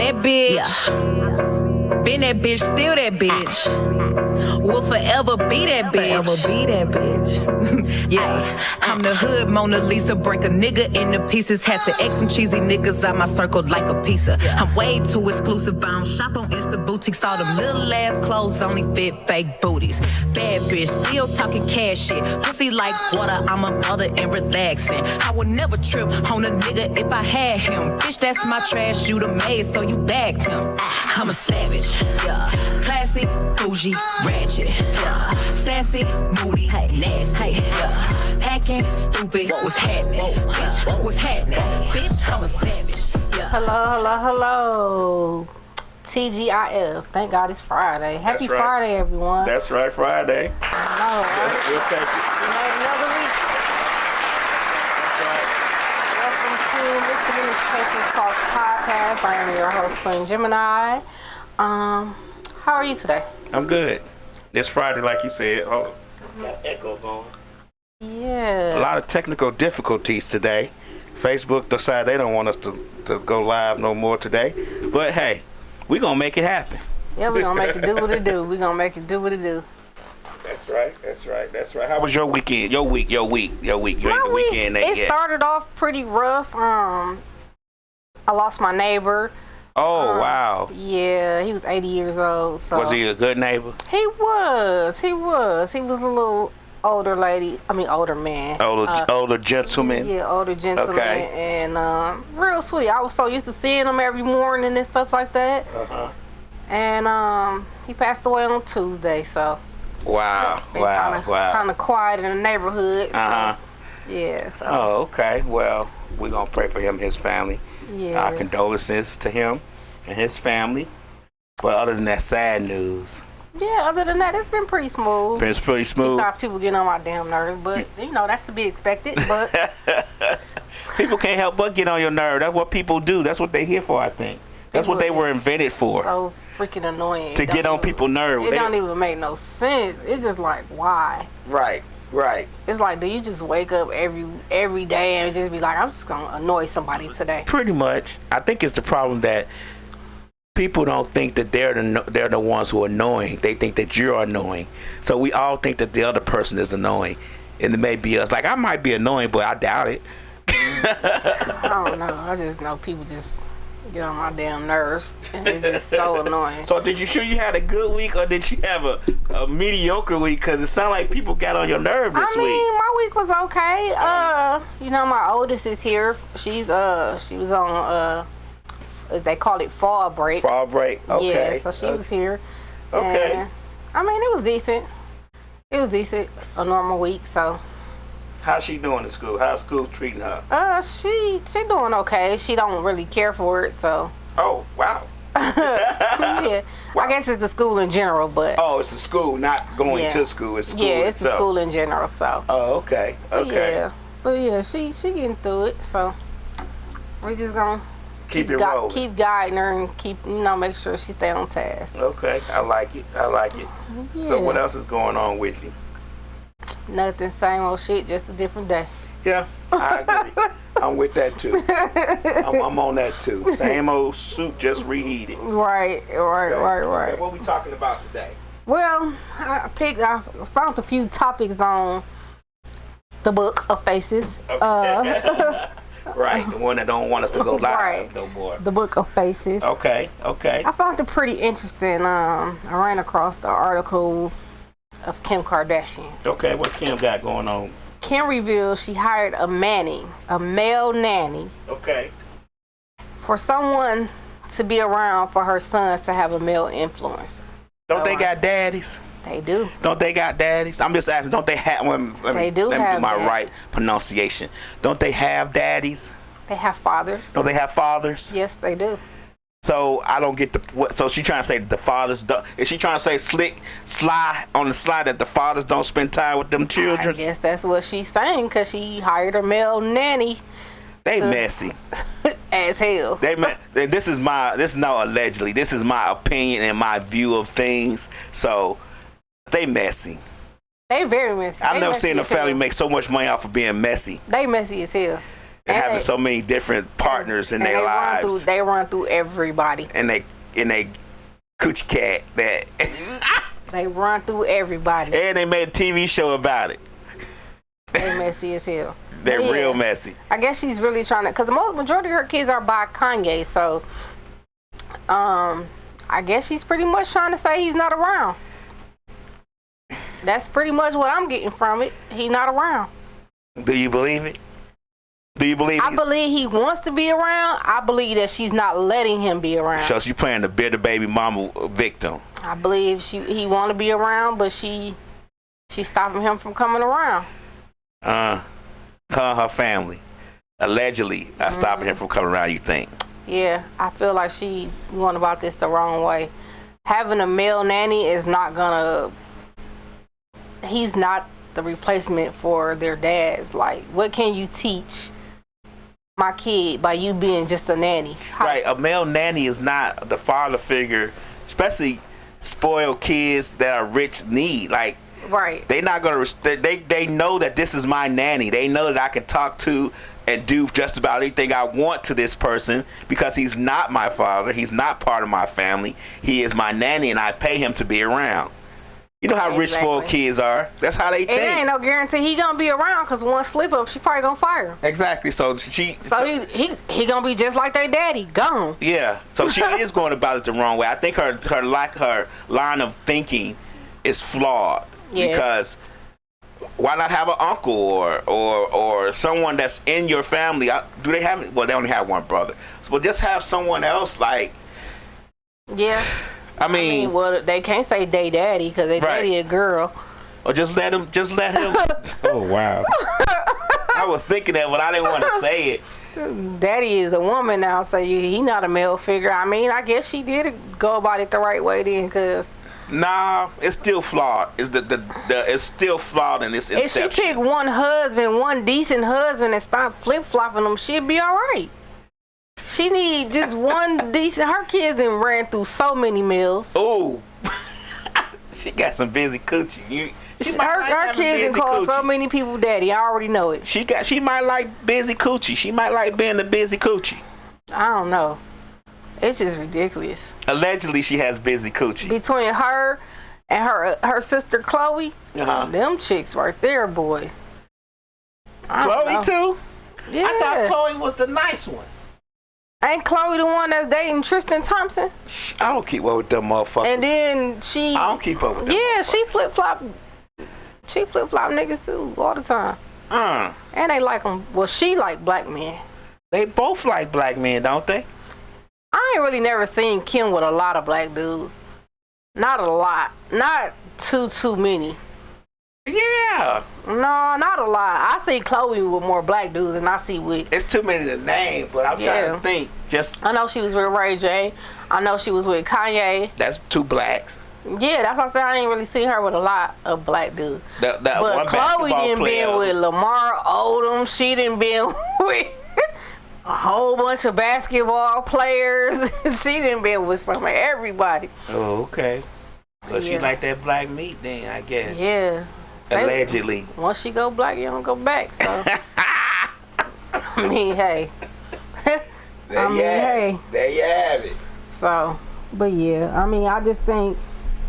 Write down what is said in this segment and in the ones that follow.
that bitch. Yeah. Been that bitch, still that bitch. Will forever be that bitch. Forever be that bitch. Yeah, I'm the hood Mona Lisa. Break a nigga into pieces. Had to X some cheesy niggas out my circle like a pizza. I'm way too exclusive. I don't shop on Insta boutiques. All them little ass clothes only fit fake booties. Bad bitch, still talking cash shit. Pussy like water, I'm a mother and relaxing. I would never trip on a nigga if I had him. Bitch, that's my trash, you the maid, so you bagged him. I'm a savage. Classy, bougie, ratchet. Sassy, moody, nasty. Hacking, stupid, what's happening? Bitch, what's happening? Bitch, I'm a savage. Hello. TGIF. Thank God it's Friday. Happy Friday, everyone. That's right, Friday. I know, right? We'll take it. We made another week. That's right. Welcome to Miscommunications Talk Podcast. I am your host, Queen Gemini. How are you today? I'm good. It's Friday, like you said. Oh, got echo going. Yeah. A lot of technical difficulties today. Facebook decided they don't want us to go live no more today. But hey, we're going to make it happen. Yeah, we're going to make it do what it do. We're going to make it do what it do. That's right. How was your weekend? Your week. You ain't the weekend It started off pretty rough. I lost my neighbor. Oh, wow. Yeah, he was 80 years old. So was he a good neighbor? He was. He was a little older man. Older gentleman? Yeah, older gentleman. Okay. And real sweet. I was so used to seeing him every morning and stuff like that. Uh-huh. And he passed away on Tuesday, so. Wow. Kind of quiet in the neighborhood. Uh-huh. So, yeah, so. Oh, okay. Well, we're going to pray for him and his family. Yeah. Our condolences to him and his family. But other than that, sad news. Yeah, other than that, it's been pretty smooth. It's pretty smooth. Besides people getting on my damn nerves, but, that's to be expected. But people can't help but get on your nerve. That's what people do. That's what they're here for, I think. That's what they were invented for. So freaking annoying. To get on people's nerves. It don't even make no sense. It's just like, why? Right. It's like, do you just wake up every day and just be like, I'm just going to annoy somebody today? Pretty much. I think it's the problem that people don't think that they're the ones who are annoying. They think that you're annoying. So we all think that the other person is annoying. And it may be us. Like, I might be annoying, but I doubt it. I don't know. I just know people just get on my damn nerves. And it's just so annoying. So did you sure you had a good week, or did you have a mediocre week? Because it sounded like people got on your nerve this week. My week was okay. My oldest is here. She was on they call it fall break. Fall break. Okay. Yeah, so she was here. Okay. And, it was decent. A normal week, so. How's she doing in school? How's school treating her? She doing okay. She don't really care for it, so. Oh, wow. Yeah. Wow. I guess it's the school in general, but. Oh, it's the school, not going to school. It's school it's itself. the school in general, so. Oh, okay. But yeah, she getting through it, so. We just gonna keep it rolling. Keep guiding her and keep, make sure she stay on task. Okay, I like it. Yeah. So what else is going on with you? Nothing, same old shit, just a different day. Yeah, I agree. I'm with that too. I'm on that too. Same old soup, just reheated. Right. Okay, what we talking about today? Well, I found a few topics on the Book of Faces. Okay. Right, the one that don't want us to go live no more. The Book of Faces. Okay. I found it pretty interesting. I ran across the article of Kim Kardashian. Okay, what Kim got going on? Kim reveals she hired a male nanny. Okay. For someone to be around for her sons to have a male influencer. Don't they got daddies? They do. Don't they got daddies? I'm just asking, don't they have one? Let me do my right pronunciation. Don't they have daddies? They have fathers. Don't they have fathers? Yes, they do. So I don't get so she trying to say the fathers don't, is she trying to say sly that the fathers don't spend time with them children? I guess that's what she's saying, because she hired a male nanny. They messy as hell. This is not allegedly. This is my opinion and my view of things. So they messy. They very messy. I've never seen a family make so much money off of being messy. They messy as hell. And having so many different partners in their lives. They run through everybody. And they coochie cat that. They run through everybody. And they made a TV show about it. They messy as hell. They're real messy. I guess she's really trying to, because the majority of her kids are by Kanye, so I guess she's pretty much trying to say he's not around. That's pretty much what I'm getting from it. He's not around. Do you believe it? Do you believe I believe he wants to be around. I believe that she's not letting him be around. So she's playing the bitter baby mama victim. I believe he want to be around, but she's stopping him from coming around. Her and her family allegedly are stopping him from coming around, you think? Yeah, I feel like she went about this the wrong way. Having a male nanny is not gonna, he's not the replacement for their dads. Like, what can you teach my kid by you being just a nanny? Right, a male nanny is not the father figure, especially spoiled kids that are rich need. Like, right. They not gonna. They know that this is my nanny. They know that I can talk to and do just about anything I want to this person because he's not my father. He's not part of my family. He is my nanny, and I pay him to be around. You know how rich spoiled kids are. That's how they think. It ain't no guarantee he gonna be around because one slip up, she probably gonna fire him. Exactly. So he gonna be just like their daddy, gone. Yeah. So she is going about it the wrong way. I think her line of thinking is flawed. Yeah. Because why not have an uncle or someone that's in your family? Do they have? Well, they only have one brother. So just have someone else like. Yeah. I mean, well, they can't say they daddy because they daddy a girl. Or just let him. Oh wow. I was thinking that, but I didn't want to say it. Daddy is a woman now, so he not a male figure. I mean, I guess she did go about it the right way then, because. Nah, it's still flawed. It's still flawed in its inception. If she pick one decent husband, and stop flip flopping them, she'd be all right. She need just one decent. Her kids done ran through so many meals. Oh, she got some busy coochie. Her kids done called so many people daddy. I already know it. She might like busy coochie. She might like being the busy coochie. I don't know. It's just ridiculous. Allegedly, she has busy coochie. Between her and her sister Chloe, them chicks right there, boy. Chloe too? Yeah. I thought Chloe was the nice one. Ain't Chloe the one that's dating Tristan Thompson? I don't keep up with them motherfuckers. And then I don't keep up with them motherfuckers. she flip-flop. She flip-flop niggas too, all the time. And they like them. Well, she like black men. They both like black men, don't they? I ain't really never seen Kim with a lot of black dudes. Not a lot. Not too many. Yeah. No, not a lot. I see Chloe with more black dudes than I see with. It's too many to name, but I'm trying to think. I know she was with Ray J. I know she was with Kanye. That's two blacks. Yeah, that's what I said. I ain't really see her with a lot of black dudes. But Chloe didn't been with Lamar Odom. She didn't been with a whole bunch of basketball players. She didn't been with some of everybody. Oh, okay. Well, she like that black meat then, I guess. Yeah. Allegedly. Once she go black, you don't go back. So I mean, hey. There you have it. So, but yeah, I mean, I just think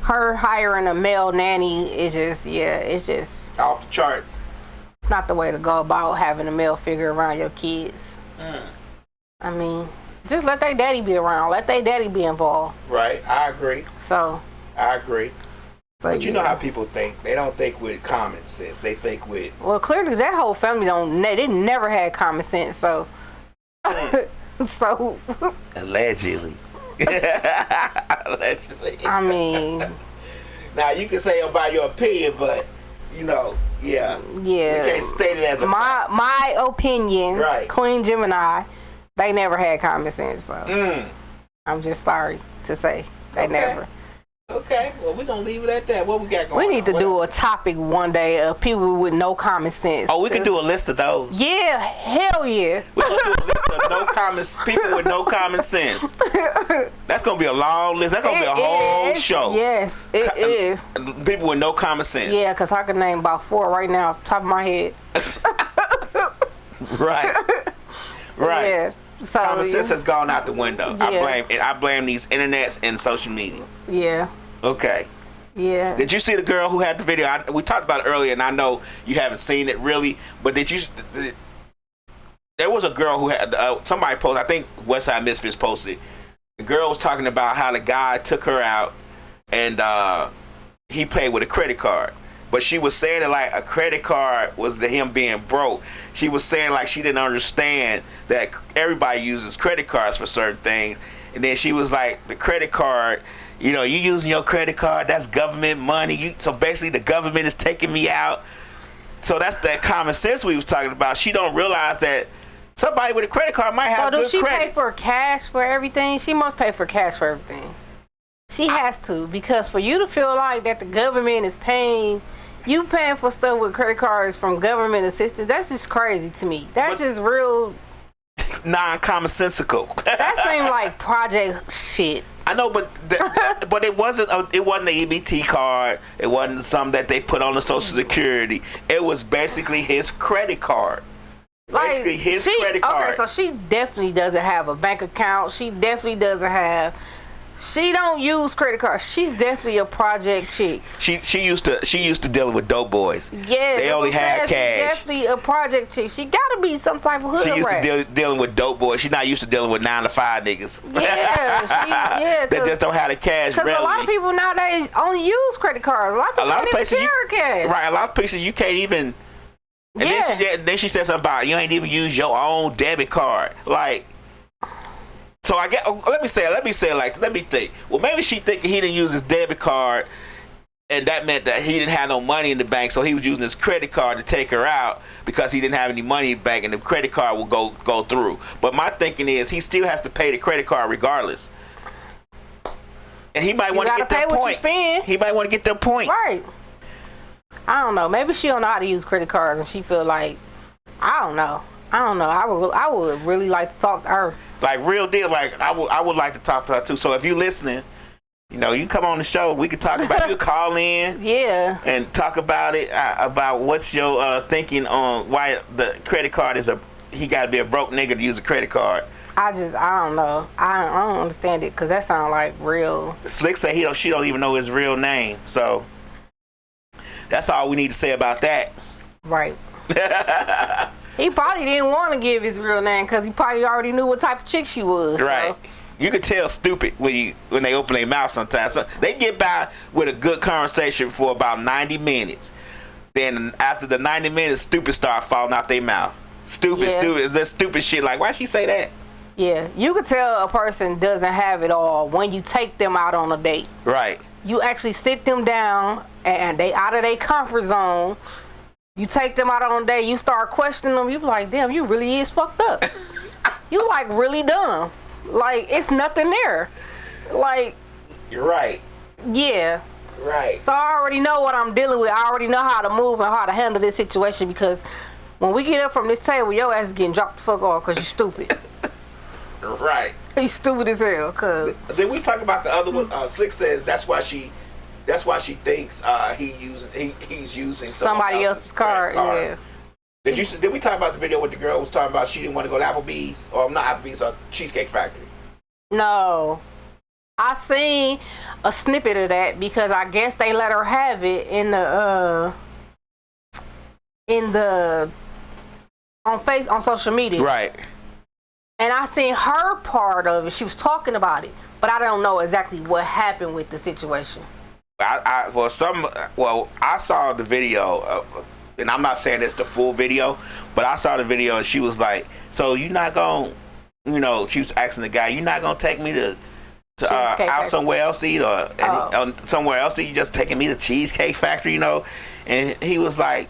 her hiring a male nanny is just, it's just off the charts. It's not the way to go about having a male figure around your kids. I mean, just let their daddy be around. Let their daddy be involved. Right, I agree. So I agree. But you know how people think. They don't think with common sense. They think with... Well, clearly that whole family they never had common sense, so... so... Allegedly. Allegedly. I mean... Now, you can say about your opinion, but, you know, yeah. Yeah. You can't state it as a fact. My opinion, right. Queen Gemini, they never had common sense, so... I'm just sorry to say. They never. Okay, well, we're going to leave it at that. What we got going on? We need to do a topic one day of people with no common sense. Oh, we could do a list of those. Yeah, hell yeah. We're going to do a list of people with no common sense. That's going to be a long list. That's going to be a whole show. Yes, it is. People with no common sense. Yeah, because I can name about 4 right now off the top of my head. Right. Right. Yeah. So Common sense has gone out the window. Yeah. I blame these internets and social media. Yeah. Okay. Yeah. Did you see the girl who had the video? We talked about it earlier, and I know you haven't seen it really, but did you? There was a girl who had somebody posted. I think Westside Misfits posted. The girl was talking about how the guy took her out, and he paid with a credit card. But she was saying that like a credit card was him being broke. She was saying like she didn't understand that everybody uses credit cards for certain things. And then she was like, the credit card, you know, you using your credit card, that's government money. So basically the government is taking me out. So that's that common sense we was talking about. She don't realize that somebody with a credit card might have good credits. So does she pay for cash for everything? She must pay for cash for everything. She has to, because for you to feel like that the government is paying for stuff with credit cards from government assistance, that's just crazy to me. That's just real non-commonsensical. That seemed like project shit. I know, but but it wasn't the EBT card. It wasn't something that they put on the Social Security. It was basically his credit card. Basically his credit card. Okay, so she definitely doesn't have a bank account. She definitely doesn't have. She don't use credit cards. She's definitely a project chick. She used to dealing with dope boys. Yeah, they only had cash. She's definitely a project chick. She gotta be some type of hood rat. She used to dealing with dope boys. She's not used to dealing with 9-to-5 niggas. Yeah, they just don't have the cash. Because a lot of people nowadays only use credit cards. A lot of places cash. Right, a lot of places you can't even. And then she said something about you ain't even use your own debit card. Like. So I get. Let me say it like this. Let me think. Well, maybe she thinking he didn't use his debit card, and that meant that he didn't have no money in the bank, so he was using his credit card to take her out because he didn't have any money in the bank, and the credit card will go through. But my thinking is he still has to pay the credit card regardless, and he might want to get them points. He might want to get them points. Right. I don't know. Maybe she don't know how to use credit cards, and she feel like I don't know. I would really like to talk to her. Like real deal. Like I would like to talk to her too. So if you listening, you know, you come on the show. We could talk about. You call in. Yeah. And talk about it. About what's your thinking on why the credit card is he got to be a broke nigga to use a credit card. I don't know. I don't understand it because that sounds like real. Slick say she don't even know his real name. So that's all we need to say about that. Right. He probably didn't want to give his real name because he probably already knew what type of chick she was. Right. So. You could tell stupid when they open their mouth sometimes. So they get by with a good conversation for about 90 minutes. Then after the 90 minutes, stupid start falling out their mouth. Stupid. That stupid shit. Like, why'd she say that? Yeah. You could tell a person doesn't have it all when you take them out on a date. Right. You actually sit them down and they out of their comfort zone. You take them out on a date, you start questioning them, you be like, damn, you really is fucked up. You like really dumb. Like, it's nothing there. Like, you're right. Yeah. Right. So I already know what I'm dealing with. I already know how to move and how to handle this situation because when we get up from this table, your ass is getting dropped the fuck off because you stupid. Right. He's stupid as hell. Cause then we talk about the other one. Slick says that's why she thinks he's using somebody else's card. Yeah. Did we talk about the video what the girl was talking about? She didn't want to go to Applebee's, or not Applebee's, or Cheesecake Factory. No, I seen a snippet of that because I guess they let her have it on social media. Right. And I seen her part of it. She was talking about it, but I don't know exactly what happened with the situation. I saw the video, and I'm not saying it's the full video, but I saw the video, and she was like, "So you're not gonna, she was asking the guy, you're not gonna take me to out somewhere else to eat, or somewhere else to eat? You just taking me to Cheesecake Factory, And he was like,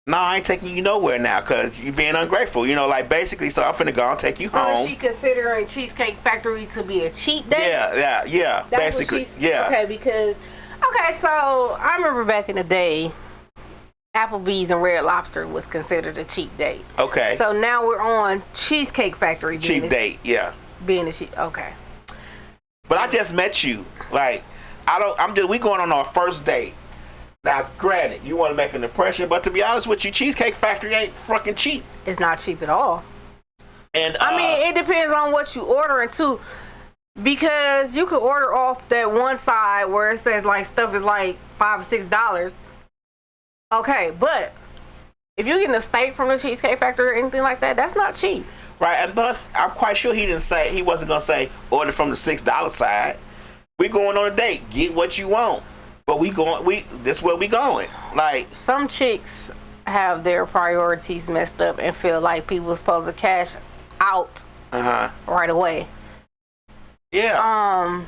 "No, I ain't taking you nowhere now, cause you're being ungrateful, like basically. So I'm finna go and take you home." So is she considering Cheesecake Factory to be a cheat day? Yeah. That's basically, Okay, because. Okay, so I remember back in the day, Applebee's and Red Lobster was considered a cheap date. Okay. So now we're on Cheesecake Factory. Cheap date, yeah. Being a cheap, okay. But I just met you. Like, we going on our first date. Now, granted, you want to make an impression, but to be honest with you, Cheesecake Factory ain't fucking cheap. It's not cheap at all. And I mean, it depends on what you ordering too, because you could order off that one side where it says like stuff is like $5 or $6. Okay, but if you're getting a steak from the Cheesecake Factory or anything like that, that's not cheap. Right, and plus, I'm quite sure he wasn't gonna say order from the $6 side. We going on a date, get what you want, but this where we going. Like, some chicks have their priorities messed up and feel like people are supposed to cash out right away. Yeah.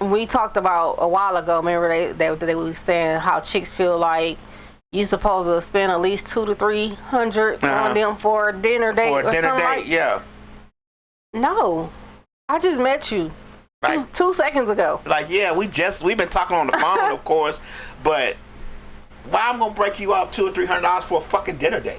We talked about a while ago. Remember they were saying how chicks feel like you supposed to spend at least $200 to $300 on them for a dinner date. For a dinner date, like, yeah. No, I just met you two seconds ago. Like, yeah, we've been talking on the phone, of course, but why I'm gonna break you off $200 or $300 for a fucking dinner date?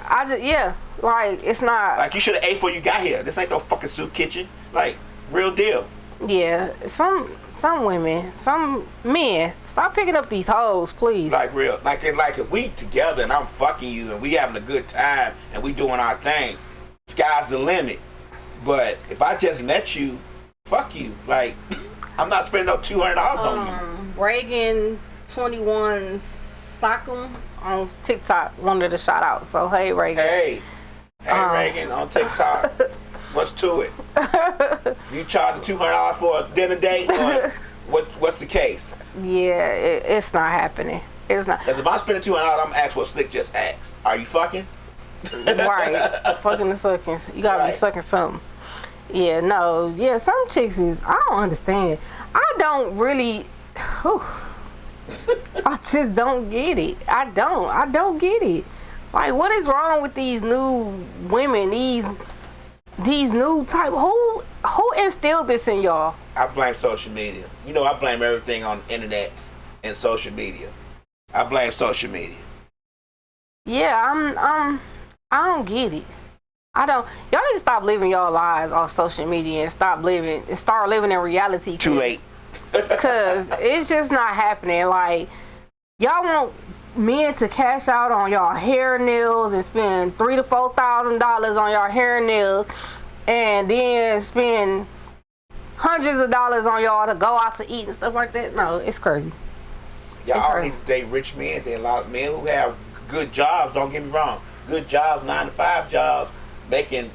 Like, it's not. Like, you should have ate before you got here. This ain't no fucking soup kitchen. Like, real deal. Yeah, some women, some men, stop picking up these hoes, please. Like, real. Like if we together and I'm fucking you and we having a good time and we doing our thing, sky's the limit. But if I just met you, fuck you. Like, I'm not spending no $200 on you. Reagan 21 Sockum on TikTok wanted a shout out. So hey, Reagan. Hey, Reagan on TikTok. What's to it? You charging $200 for a dinner date, or what's the case? Yeah, it's not happening. It's not. Because if I'm spending $200, I'm gonna ask what Slick just asked. Are you fucking? Right, fucking the sucking. You gotta be sucking something. Yeah, no, yeah. Some chicks I don't understand. I don't really. I just don't get it. I don't get it. Like, what is wrong with these new women? These new type, who instilled this in y'all? I blame social media. You know, I blame everything on the internet and social media. I blame social media. Yeah, I don't get it. I don't. Y'all need to stop living y'all lives off social media and start living in reality. Too late. Because it's just not happening. Like, y'all want men to cash out on y'all hair nails and spend $3,000 to $4,000 on y'all hair nails, and then spend hundreds of dollars on y'all to go out to eat and stuff like that. No, it's crazy. Y'all need to date rich men. There are a lot of men who have good jobs. Don't get me wrong, good jobs, 9-to-5 jobs, making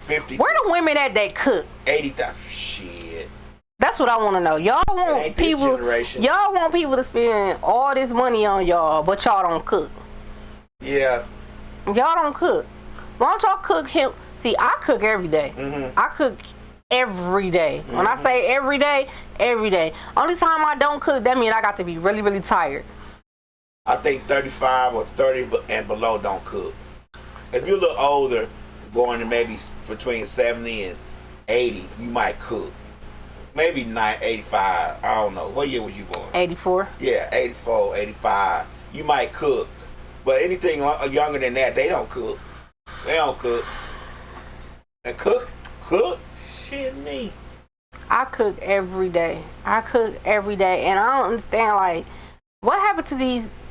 50. Where the women at that cook? 80,000. Shit. That's what I want to know. Y'all want people to spend all this money on y'all, but y'all don't cook. Yeah. Y'all don't cook. Why don't y'all cook him? See, I cook every day. Mm-hmm. I cook every day. Mm-hmm. When I say every day, every day. Only time I don't cook, that means I got to be really, really tired. I think 35 or 30 and below don't cook. If you're a little older, going to maybe between 70 and 80, you might cook. Maybe 85, I don't know. What year was you born? 84. Yeah, 84, 85. You might cook. But anything younger than that, they don't cook. They don't cook. And cook? Shit, me. I cook every day. And I don't understand, like, what happened to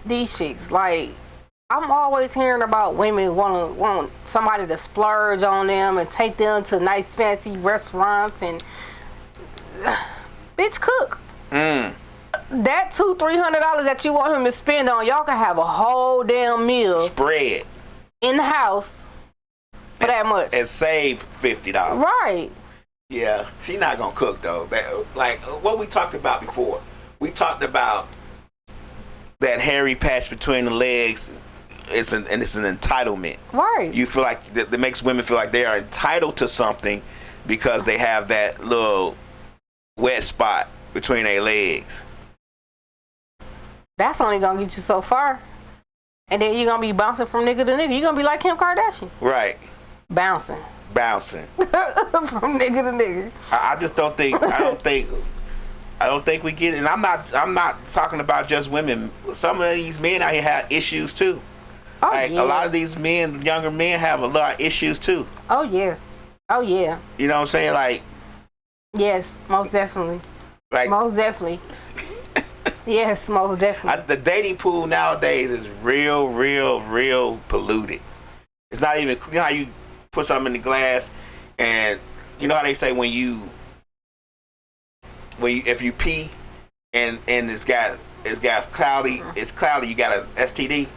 these chicks? Like, I'm always hearing about women want somebody to splurge on them and take them to nice fancy restaurants and bitch, cook. That $200-$300 that you want him to spend on, y'all can have a whole damn meal spread in the house for that much and save $50. Right. Yeah, she not gonna cook though. Like what we talked about before. We talked about that hairy patch between the legs. It's an entitlement. Right. You feel like that makes women feel like they are entitled to something because they have that little wet spot between their legs. That's only gonna get you so far, and then you're gonna be bouncing from nigga to nigga. You're gonna be like Kim Kardashian. Right. Bouncing from nigga to nigga. I just don't think. I don't think we get it. And I'm not talking about just women. Some of these men out here have issues too. Oh, like yeah. A lot of these men, younger men, have a lot of issues too. Oh yeah. You know what I'm saying? Like. Yes, most definitely. Like. Most definitely. Yes, most definitely. The dating pool nowadays is real polluted. It's not even, you know how you put something in the glass, and you know how they say when you if you pee and it's got cloudy, it's cloudy, you got a STD.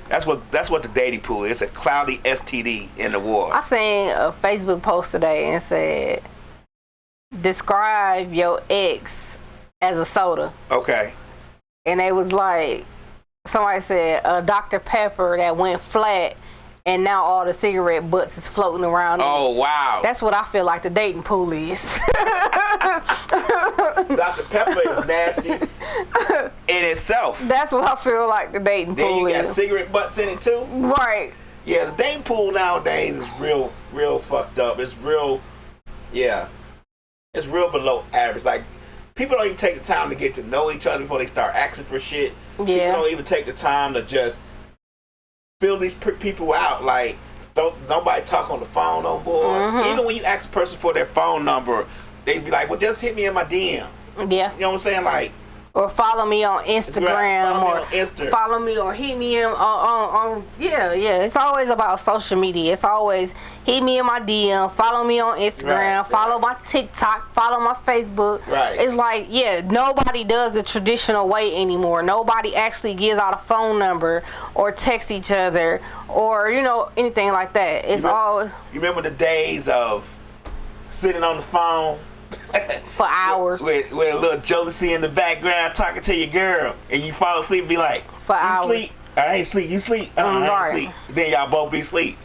That's what the dating pool is. It's a cloudy STD in the water. I seen a Facebook post today and said, describe your ex as a soda. Okay. And they was like, somebody said a Dr. Pepper that went flat and now all the cigarette butts is floating around. Oh, wow. That's what I feel like the dating pool is. Dr. Pepper is nasty in itself. That's what I feel like the dating pool is. Then you got cigarette butts in it too? Right. Yeah, the dating pool nowadays is real fucked up. It's real, yeah. It's real below average. Like, people don't even take the time to get to know each other before they start asking for shit. Yeah. People don't even take the time to just fill these people out. Like, don't nobody talk on the phone no more. Mm-hmm. Even when you ask a person for their phone number, they'd be like, well, just hit me in my DM. Yeah. You know what I'm saying? Like, or follow me on Instagram, follow me or hit me in on yeah. It's always about social media. It's always hit me in my DM, follow me on Instagram, follow my TikTok, follow my Facebook. Right. It's like, yeah, nobody does the traditional way anymore. Nobody actually gives out a phone number or text each other or, you know, anything like that. It's always. You remember the days of sitting on the phone for hours with a little jealousy in the background talking to your girl, and you fall asleep and be like, for you hours. sleep? I ain't sleep. You sleep? I ain't sleep. Then y'all both be sleep.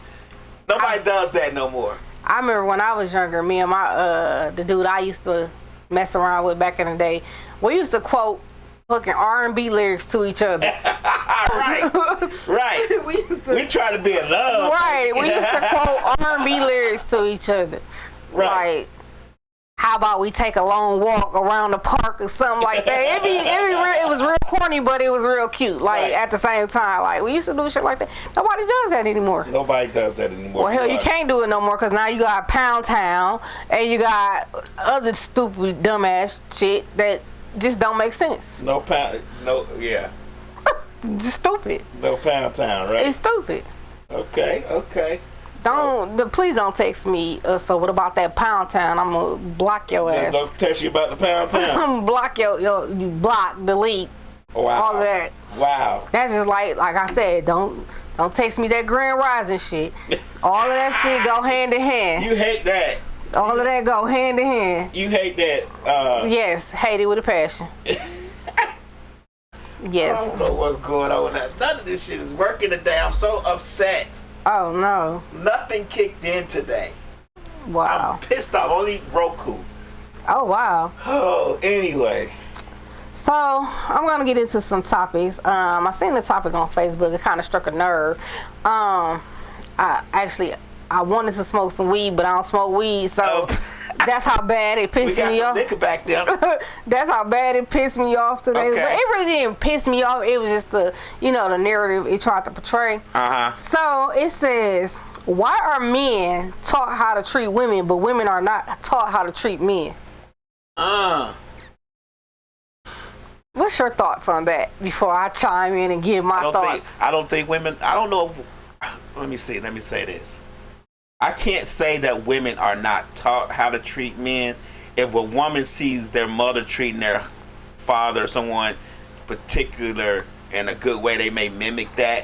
Nobody does that no more. I remember when I was younger, me and my the dude I used to mess around with back in the day, we used to quote fucking R&B lyrics to each other. right. We try to be in love. Right. We used to quote R&B lyrics to each other. Right. Like, how about we take a long walk around the park or something like that? It was real corny, but it was real cute. Like, at the same time, like, we used to do shit like that. Nobody does that anymore. Nobody does that anymore. Well, hell, you can't do it no more because now you got Pound Town and you got other stupid, dumbass shit that just don't make sense. Yeah. It's just stupid. No Pound Town, right? It's stupid. Okay. Please don't text me. So what about that Pound Town? I'm gonna block your ass. Don't text you about the Pound Town. I'm gonna block you block, delete, all of that. Wow. That's just like I said. Don't text me that Grand Rising shit. All of that shit go hand in hand. You hate that. All of that go hand in hand. You hate that. Yes, hate it with a passion. Yes. I don't know what's going on with that. None of this shit is working today. I'm so upset. Oh no. Nothing kicked in today. Wow. I'm pissed off. Only Roku. Oh wow. Oh, anyway. So I'm gonna get into some topics. I seen the topic on Facebook. It kind of struck a nerve. I wanted to smoke some weed, but I don't smoke weed, so that's how bad it pissed me off. We got some liquor back there. That's how bad it pissed me off today. Okay. But it really didn't piss me off. It was just the narrative it tried to portray. So it says, why are men taught how to treat women, but women are not taught how to treat men? What's your thoughts on that before I chime in and give my thoughts? I don't think women, I don't know if, let me say this. I can't say that women are not taught how to treat men. If a woman sees their mother treating their father or someone particular in a good way, they may mimic that.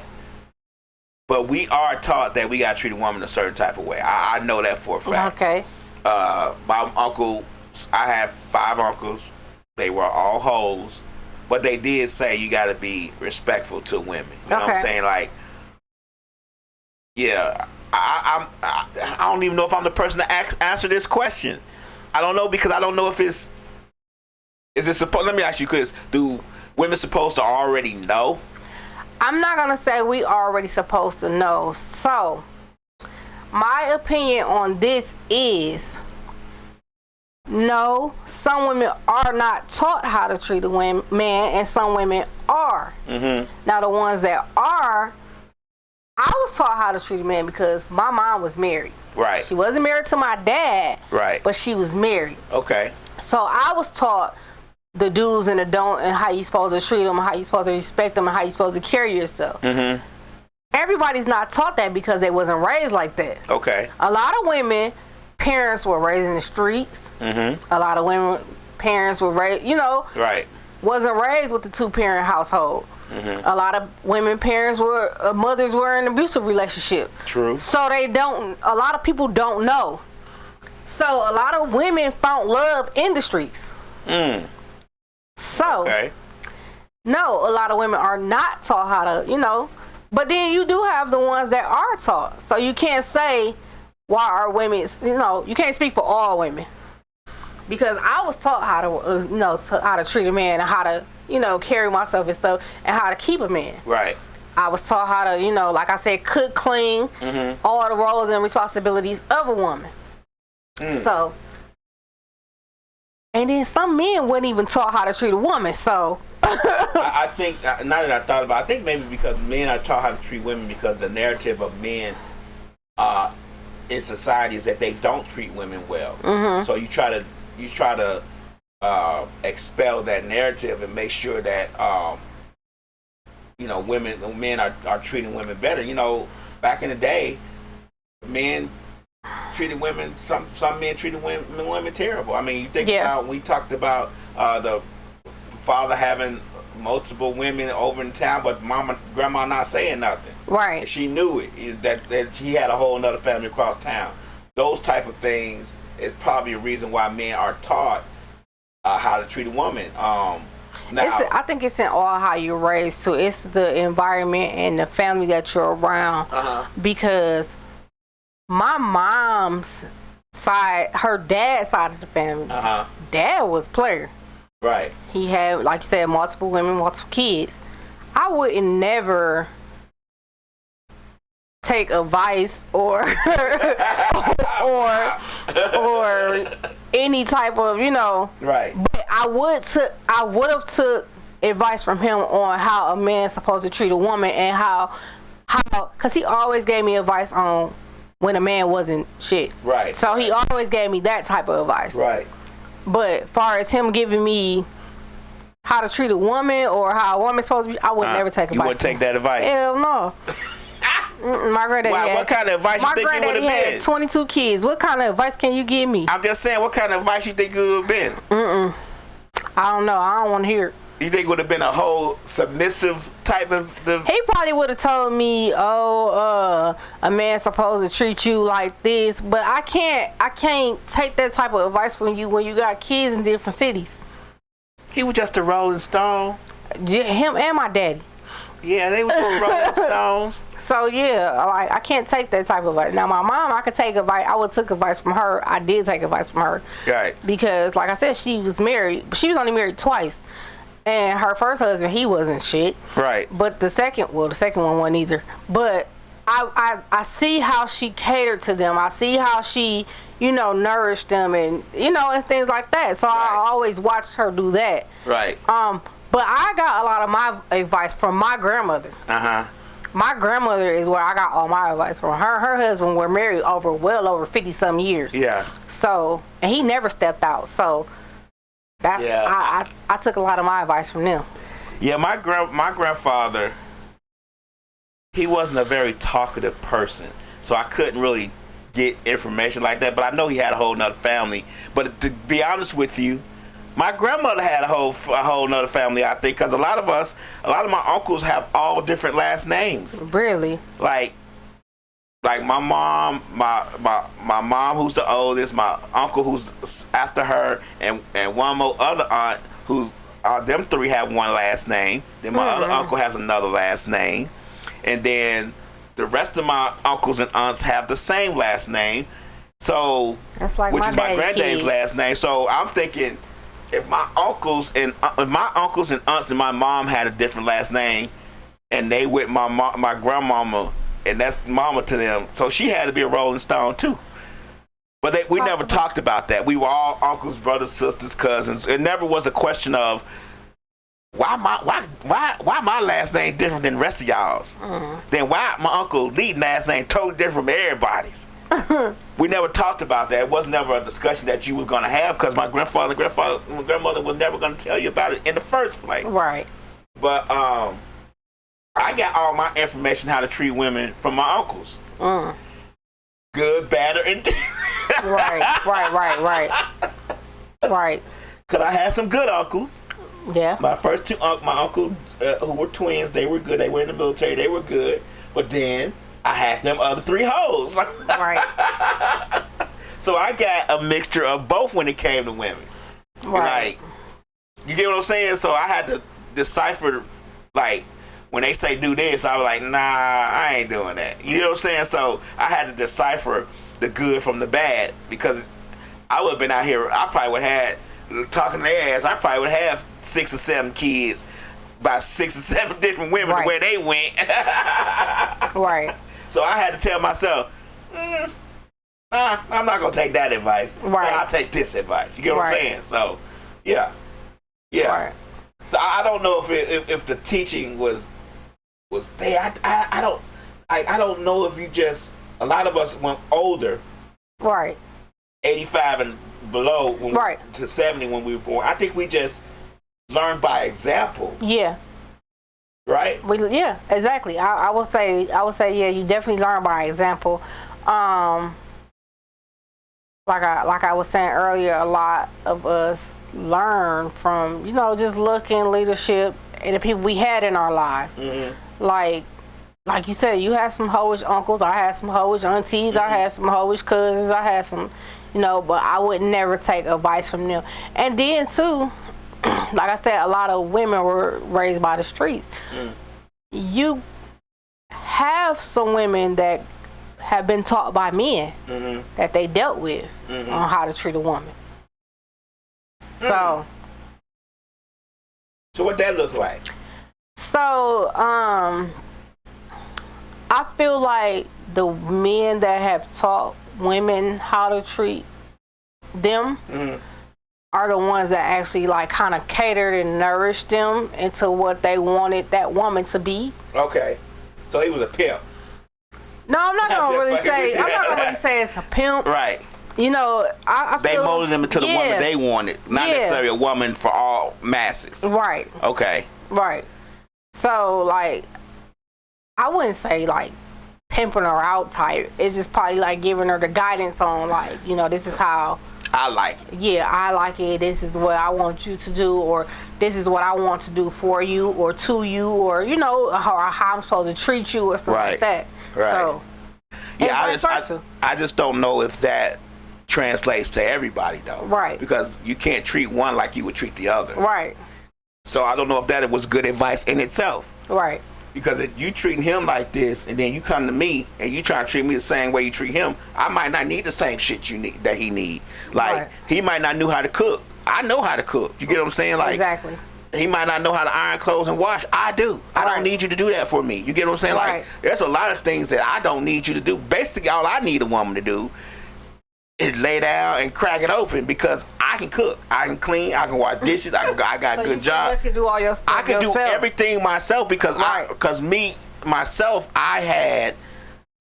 But we are taught that we gotta treat a woman a certain type of way. I know that for a fact. Okay. My uncle, I have 5 uncles. They were all hoes, but they did say you gotta be respectful to women. You know what I'm saying? Like, yeah. I don't even know if I'm the person to answer this question. I don't know, because I don't know if is it supposed. Let me ask you, Chris. Do women supposed to already know? I'm not gonna say we already supposed to know. So, my opinion on this is no. Some women are not taught how to treat a man, and some women are. Mm-hmm. Now, the ones that are. I was taught how to treat a man because my mom was married. Right. She wasn't married to my dad. Right. But she was married. Okay. So I was taught the do's and the don't and how you supposed to treat them, how you supposed to respect them, and how you supposed to carry yourself. Mm-hmm. everybody's not taught that because they wasn't raised like that. Okay. A lot of women, parents were raised in the streets. Mm-hmm. A lot of women, parents were raised, right, wasn't raised with the 2-parent household. Mm-hmm. A lot of women, parents were, mothers were in an abusive relationship. True. So a lot of people don't know. So a lot of women found love in the streets. So, okay. No, a lot of women are not taught how to, but then you do have the ones that are taught. So you can't say, why are women, you can't speak for all women. Because I was taught how to, how to treat a man and how to, carry myself and stuff and how to keep a man. Right. I was taught how to, like I said, cook, clean, all the roles and responsibilities of a woman. So, and then some men weren't even taught how to treat a woman. So, I think, now that I thought about it, I think maybe because men are taught how to treat women because the narrative of men in society is that they don't treat women well. So you try to expel that narrative and make sure that men are treating women better. Back in the day, men treated women. Some men treated women terrible. I mean, you think about, we talked about the father having multiple women over in town, but grandma not saying nothing. Right. And she knew it, that he had a whole other family across town. Those type of things is probably a reason why men are taught how to treat a woman. Now, I think it's in all how you're raised too. It's the environment and the family that you're around. Because my mom's side, her dad's side of the family, dad was a player. Right. He had, like you said, multiple women, multiple kids. I wouldn't never take advice or any type of, Right. But I would have took advice from him on how a man's supposed to treat a woman and how, cause he always gave me advice on when a man wasn't shit. Right. So he always gave me that type of advice. Right. But far as him giving me how to treat a woman or how a woman's supposed to be, I would never take advice. You wouldn't take that advice? Hell no. My granddaddy what kind of advice you think you would have been? Had 22 kids. What kind of advice can you give me? I'm just saying, what kind of advice you think you would have been? I don't know. I don't want to hear it. You think it would have been a whole submissive type of... He probably would have told me, a man's supposed to treat you like this, but I can't take that type of advice from you when you got kids in different cities. He was just a Rolling Stone. Him and my daddy. Yeah, they were both Rolling Stones. So yeah, I can't take that type of advice. Now my mom, I could take advice. I would took advice from her. I did take advice from her. Right. Because like I said, she was married, but she was only married twice. And her first husband, he wasn't shit. Right. But the second one wasn't either. But I see how she catered to them. I see how she, nourished them and, and things like that. So right. I always watched her do that. Right. But I got a lot of my advice from my grandmother. My grandmother is where I got all my advice from. Her husband were married well over 50-some years. Yeah. So, and he never stepped out. So, I took a lot of my advice from them. Yeah, my grandfather, he wasn't a very talkative person, so I couldn't really get information like that. But I know he had a whole nother family. But to be honest with you, my grandmother had a whole nother family, I think, because a lot of my uncles have all different last names. Really? Like my mom, my mom who's the oldest, my uncle who's after her, and one more other aunt who's them three have one last name. Then my other uncle has another last name, and then the rest of my uncles and aunts have the same last name. So that's like which is my granddad's kid. last name. So I'm thinking, if my uncles and aunts and my mom had a different last name, and they with my grandmama, and that's mama to them, so she had to be a Rolling Stone too. But we never talked about that. We were all uncles, brothers, sisters, cousins. It never was a question of why my last name different than the rest of y'all's. Then why my uncle Lee's last name totally different from everybody's. We never talked about that. It was never a discussion that you was gonna have because my grandmother was never gonna tell you about it in the first place. Right. But I got all my information how to treat women from my uncles. Good, bad, or indifferent. Right. Cause I had some good uncles. Yeah. My first two my uncles who were twins, they were good. They were in the military. They were good. But then I had them other three hoes. Right. So I got a mixture of both when it came to women. Right. Like, you get what I'm saying? So I had to decipher, like, when they say do this, I was like, nah, I ain't doing that. You know what I'm saying? So I had to decipher the good from the bad, because I would have been out here, I probably would have had, talking to their ass, I probably would have 6 or 7 kids by 6 or 7 different women Right. where they went. Right. So I had to tell myself, I'm not going to take that advice. Right. I'll take this advice. You get what I'm Right. saying? So, yeah. Right. So I don't know if the teaching was there. I don't know if you just, a lot of us went older, Right. 85 and below, Right. to 70 when we were born. I think we just learned by example, Yeah. right? Yeah, exactly. I would say yeah, you definitely learn by example. Like I was saying earlier, a lot of us learn from, just looking, leadership, and the people we had in our lives. Mm-hmm. Like you said, you had some hoish uncles, I had some hoish aunties, Mm-hmm. I had some hoish cousins, I had some, but I would never take advice from them. And then too, like I said, a lot of women were raised by the streets. You have some women that have been taught by men that they dealt with on how to treat a woman. So what that look like? So, I feel like the men that have taught women how to treat them are the ones that actually like kind of catered and nourished them into what they wanted that woman to be. Okay. So he was a pimp. No, I'm not gonna really say it's a pimp. Right. I They feel, molded them into the woman they wanted, not necessarily a woman for all masses. Right. Okay. Right. So, like, I wouldn't say, like, pimping her out type. It's just probably, like, giving her the guidance on, like, this is how. I like it. Yeah, I like it. This is what I want you to do, or this is what I want to do for you, or to you, or, how I'm supposed to treat you, or stuff like that. Right. So, yeah, I just don't know if that translates to everybody, though. Right. Because you can't treat one like you would treat the other. Right. So I don't know if that was good advice in itself. Right. Because if you treating him like this, and then you come to me and you try to treat me the same way you treat him, I might not need the same shit that he need. Like, he might not know how to cook. I know how to cook. You get what I'm saying? Like, exactly. He might not know how to iron clothes and wash. I do. I don't need you to do that for me. You get what I'm saying? Right. Like, there's a lot of things that I don't need you to do. Basically, all I need a woman to do is lay down and crack it open, because I can cook, I can clean, I can wash dishes, I got So good jobs. Can do all your stuff I can yourself. do everything myself, because I had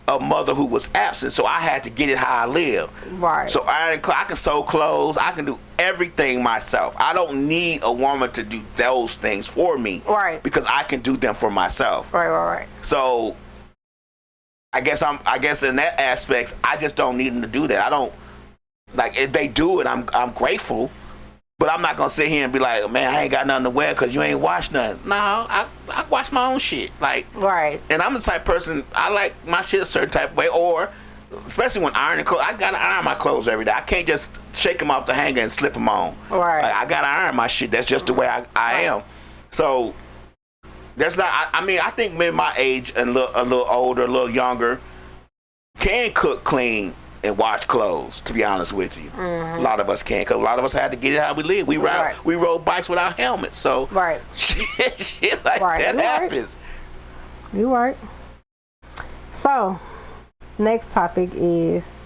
a mother who was absent, so I had to get it how I live. Right. So I can sew clothes, I can do everything myself. I don't need a woman to do those things for me. Right. Because I can do them for myself. Right. So I guess in that aspect, I just don't need them to do that. I don't, like, if they do it, I'm grateful. But I'm not gonna sit here and be like, man, I ain't got nothing to wear because you ain't washed nothing. No, I wash my own shit. Like, right. And I'm the type of person, I like my shit a certain type of way, or especially when ironing clothes, I gotta iron my clothes every day. I can't just shake them off the hanger and slip them on. Right. Like, I gotta iron my shit. That's just the way I am. So there's not. I think men my age and a little older, a little younger, can cook, clean, and wash clothes. To be honest with you, a lot of us can't. Cause a lot of us had to get it how we live. We rode bikes without helmets. So shit like that happens. You right. So, next topic is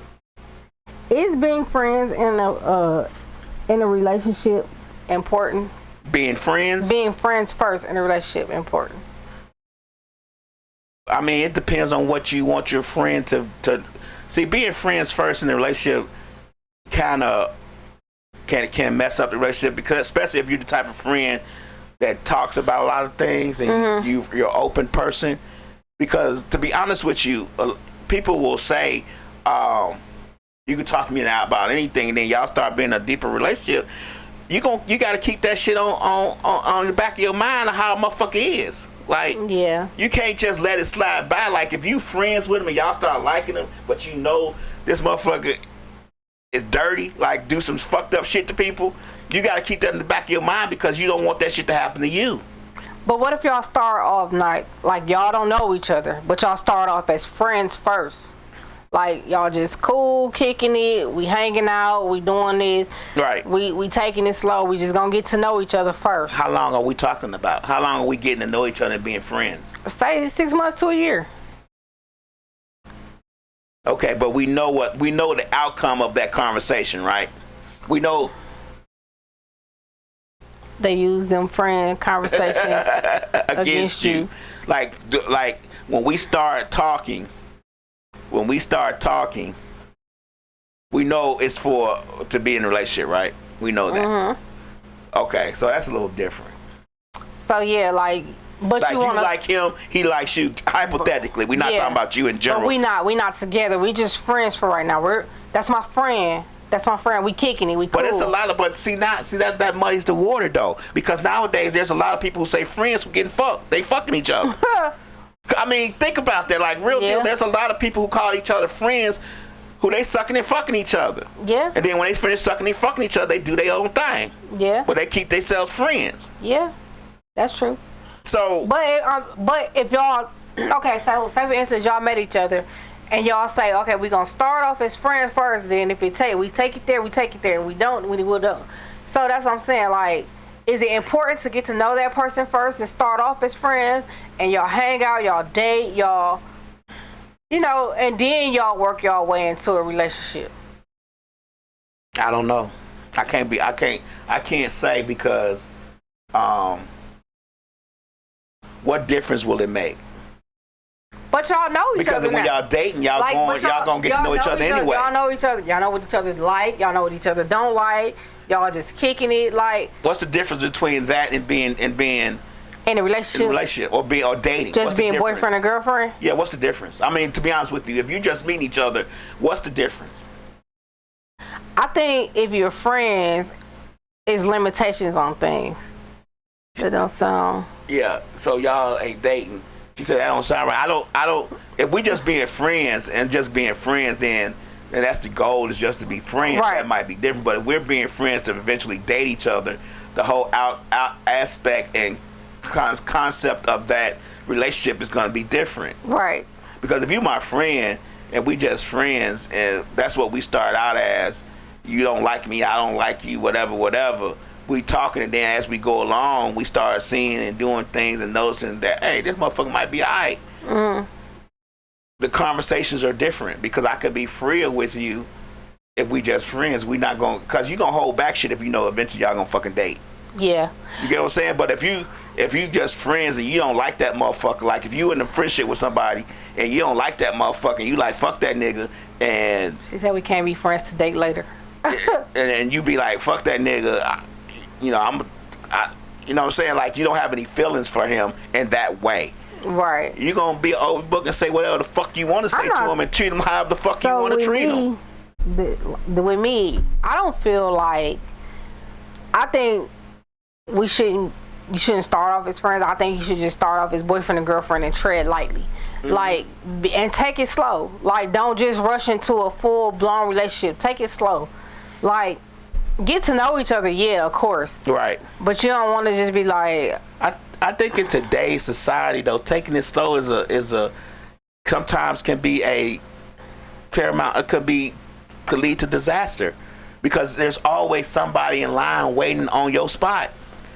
being friends in a relationship important? Being friends? Being friends first in a relationship important. I mean, it depends on what you want your friend to see. Being friends first in a relationship kind of can mess up the relationship, because especially if you're the type of friend that talks about a lot of things, and you're an open person. Because to be honest with you, people will say, you can talk to me now about anything, and then y'all start being a deeper relationship. You got to keep that shit on the back of your mind of how a motherfucker is. Like, yeah, you can't just let it slide by. Like, if you friends with him and y'all start liking him, but you know this motherfucker is dirty, like do some fucked up shit to people, you got to keep that in the back of your mind because you don't want that shit to happen to you. But what if y'all start off like y'all don't know each other, but y'all start off as friends first? Like, y'all just cool, kicking it, we hanging out, we doing this. Right. We taking it slow, we just gonna get to know each other first. How long are we talking about? How long are we getting to know each other and being friends? Say 6 months to a year. Okay, but we know the outcome of that conversation, right? We know they use them friend conversations against you. Like when we start talking, we know it's to be in a relationship, right? We know that. Okay, so that's a little different. So yeah, like, but like you like him, he likes you. Hypothetically, we're not talking about you in general. But we not together. We just friends for right now. That's my friend. That's my friend. We kicking it. We cool. But it's a lot of. But see that muddies the water though, because nowadays there's a lot of people who say friends who getting fucked. They fucking each other. I mean, think about that. Like, real deal. There's a lot of people who call each other friends, who they sucking and fucking each other. Yeah. And then when they finish sucking and fucking each other, they do their own thing. Yeah. But they keep themselves friends. Yeah, that's true. So. But if y'all, okay, so say for instance y'all met each other, and y'all say, okay, we're gonna start off as friends first. Then if we take it there, and we don't, we don't. So that's what I'm saying. Like, is it important to get to know that person first and start off as friends, and y'all hang out, y'all date, y'all, and then y'all work y'all way into a relationship? I don't know. I can't say because, what difference will it make? But y'all know each other. Because when y'all dating, y'all gonna get to know each other anyway. Y'all know each other. Y'all know what each other like. Y'all know what each other don't like. Y'all just kicking it. Like, what's the difference between that and being in a relationship? or dating? Just being boyfriend and girlfriend? Yeah, what's the difference? I mean, to be honest with you, if you just meet each other, what's the difference? I think if you're friends, it's limitations on things. That don't sound. Yeah, so y'all ain't dating. She said that don't sound right. I don't. If we just being friends, then that's the goal, is just to be friends. Right. That might be different. But if we're being friends to eventually date each other, the whole out aspect and concept of that relationship is going to be different. Right. Because if you're my friend and we just friends, and that's what we start out as, you don't like me, I don't like you, whatever. We talking, and then as we go along, we start seeing and doing things and noticing that, hey, this motherfucker might be all right. The conversations are different because I could be freer with you if we just friends. We not going, because you going to hold back shit if you know eventually y'all going to fucking date. Yeah. You get what I'm saying? But if you just friends and you don't like that motherfucker, like if you in a friendship with somebody and you don't like that motherfucker and you like, fuck that nigga, and she said we can't be friends to date later. and you be like, fuck that nigga, you know what I'm saying? Like, you don't have any feelings for him in that way. Right. You're going to be an old book and say whatever the fuck you want to say to him and treat him however the fuck you want to treat him. With me, I don't feel like, I think you shouldn't start off as friends. I think you should just start off as boyfriend and girlfriend and tread lightly. Like, and take it slow. Like, don't just rush into a full-blown relationship. Take it slow. Like, get to know each other, yeah, of course. Right. But you don't want to just be like. I think in today's society, though, taking it slow is a sometimes can be a paramount. It could lead to disaster, because there's always somebody in line waiting on your spot,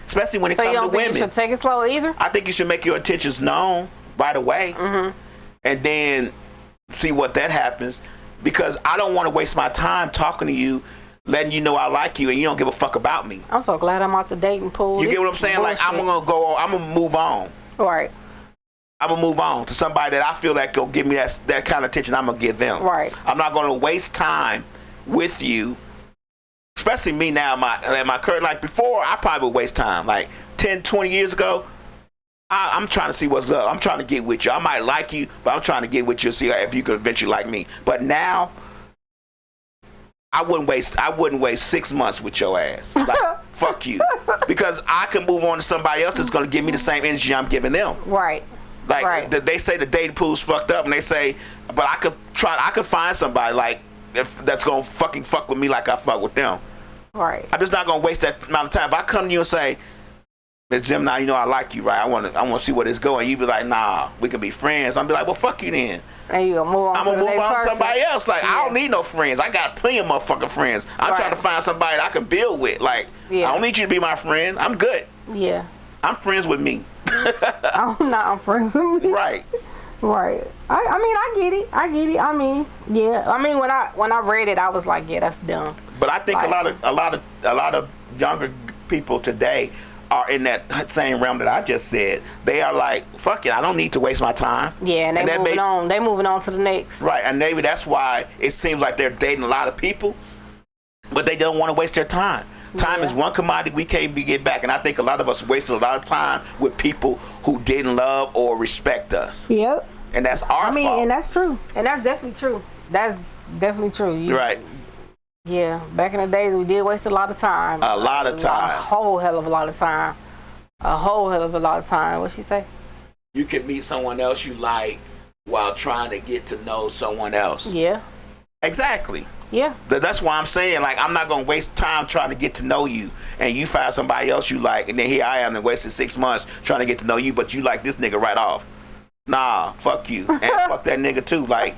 especially when it comes to women. So you don't think you should take it slow either? I think you should make your intentions known right away, and then see what that happens. Because I don't want to waste my time talking to you, letting you know I like you, and you don't give a fuck about me. I'm so glad I'm out the dating pool. You get what I'm saying? Bullshit. Like, I'm gonna move on. Right. I'm gonna move on to somebody that I feel like will give me that kind of attention. I'm gonna give them. Right. I'm not gonna waste time with you, especially me now. My current, like before, I probably would waste time, like 10, 20 years ago, I'm trying to see what's up. I'm trying to get with you. I might like you, but I'm trying to get with you, see if you could eventually like me. But now, I wouldn't waste 6 months with your ass. Like, fuck you. Because I could move on to somebody else that's going to give me the same energy I'm giving them. Right. Like, right. They say the dating pool's fucked up, and they say, but I could find somebody, like, that's going to fucking fuck with me like I fuck with them. Right. I'm just not going to waste that amount of time. If I come to you and say, Miss Gemini, you know I like you, right? I want to see where it's going. You be like, nah, we can be friends. I'm be like, well, fuck you then. And you gonna move on. I'm gonna move on to somebody else. Like, I don't need no friends. I got plenty of motherfucking friends. I'm trying to find somebody that I can build with. Like, I don't need you to be my friend. I'm good. Yeah. I'm friends with me. I'm friends with me. Right. Right. I mean, I get it. I mean, yeah. I mean, when I read it, I was like, yeah, that's dumb. But I think a lot of younger people today are in that same realm that I just said. They are like, fuck it, I don't need to waste my time. Yeah, and they moving on. They moving on to the next. Right, and maybe that's why it seems like they're dating a lot of people, but they don't want to waste their time. Time is one commodity we can't get back, and I think a lot of us wasted a lot of time with people who didn't love or respect us. Yep. And that's our fault. And that's true. And that's definitely true. That's definitely true. Right. Yeah, back in the days, we did waste a lot of time. A lot of time. A whole hell of a lot of time. A whole hell of a lot of time. What'd she say? You can meet someone else you like while trying to get to know someone else. Yeah. Exactly. Yeah. That's why I'm saying, like, I'm not going to waste time trying to get to know you, and you find somebody else you like, and then here I am and wasted 6 months trying to get to know you, but you like this nigga right off. Nah, fuck you. And fuck that nigga too. Like,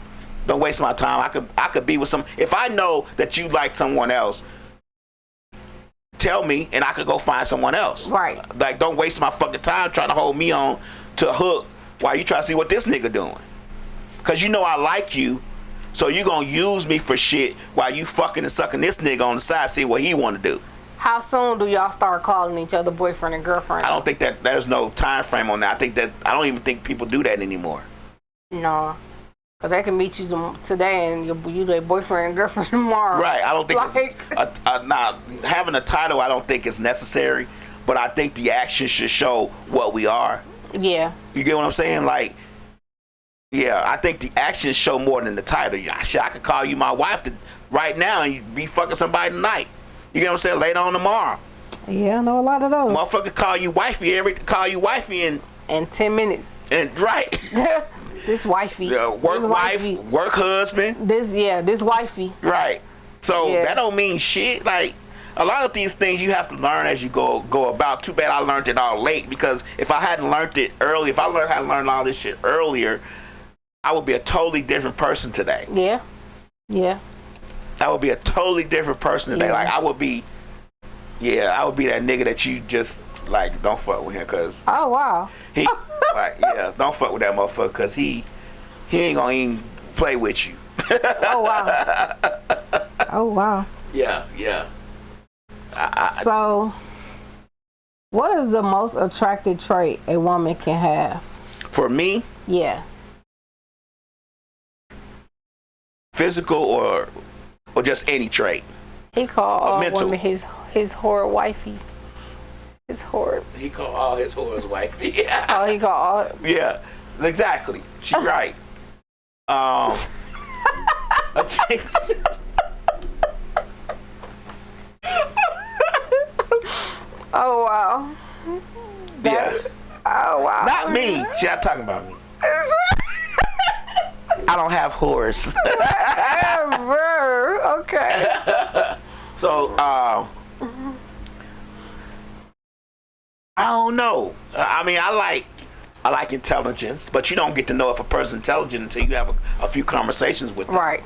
don't waste my time. I could be with some. If I know that you like someone else, tell me, and I could go find someone else. Right. Like, don't waste my fucking time trying to hold me on to a hook while you try to see what this nigga doing. Cause you know I like you, so you gonna use me for shit while you fucking and sucking this nigga on the side, see what he want to do. How soon do y'all start calling each other boyfriend and girlfriend? I don't think that there's no time frame on that. I don't even think people do that anymore. No. Because they can meet you today and you their boyfriend and girlfriend tomorrow. Right. I don't think it's having a title, I don't think is necessary, but I think the action should show what we are. Yeah. You get what I'm saying? Like, yeah, I think the actions show more than the title. Shit, I could call you my wife right now and you be fucking somebody tonight. You get what I'm saying? Later on tomorrow. Yeah, I know a lot of those. Motherfucker call you wifey in 10 minutes. And right. This wifey. Work wife, work husband. This wifey. Right. So that don't mean shit. Like, a lot of these things you have to learn as you go about. Too bad I learned it all late, because if I hadn't learned it early, if I learned how to learn all this shit earlier, I would be a totally different person today. Yeah. Yeah. I would be a totally different person today. Yeah. Like, I would be that nigga that you just, like, don't fuck with him, cause oh wow. He like, yeah, don't fuck with that motherfucker, cause he ain't gonna even play with you. Oh wow. Oh wow. Yeah, yeah. So, what is the most attractive trait a woman can have? For me? Yeah. Physical or just any trait? He called all women his whore wifey. His whore. He called all his whores wifey. Yeah. Oh, he called all. Yeah, exactly. She right. Oh wow. Oh wow. Not me. She not talking about me. I don't have whores. Ever. Okay. So, I don't know. I mean, I like intelligence, but you don't get to know if a person's intelligent until you have a few conversations with them. Right.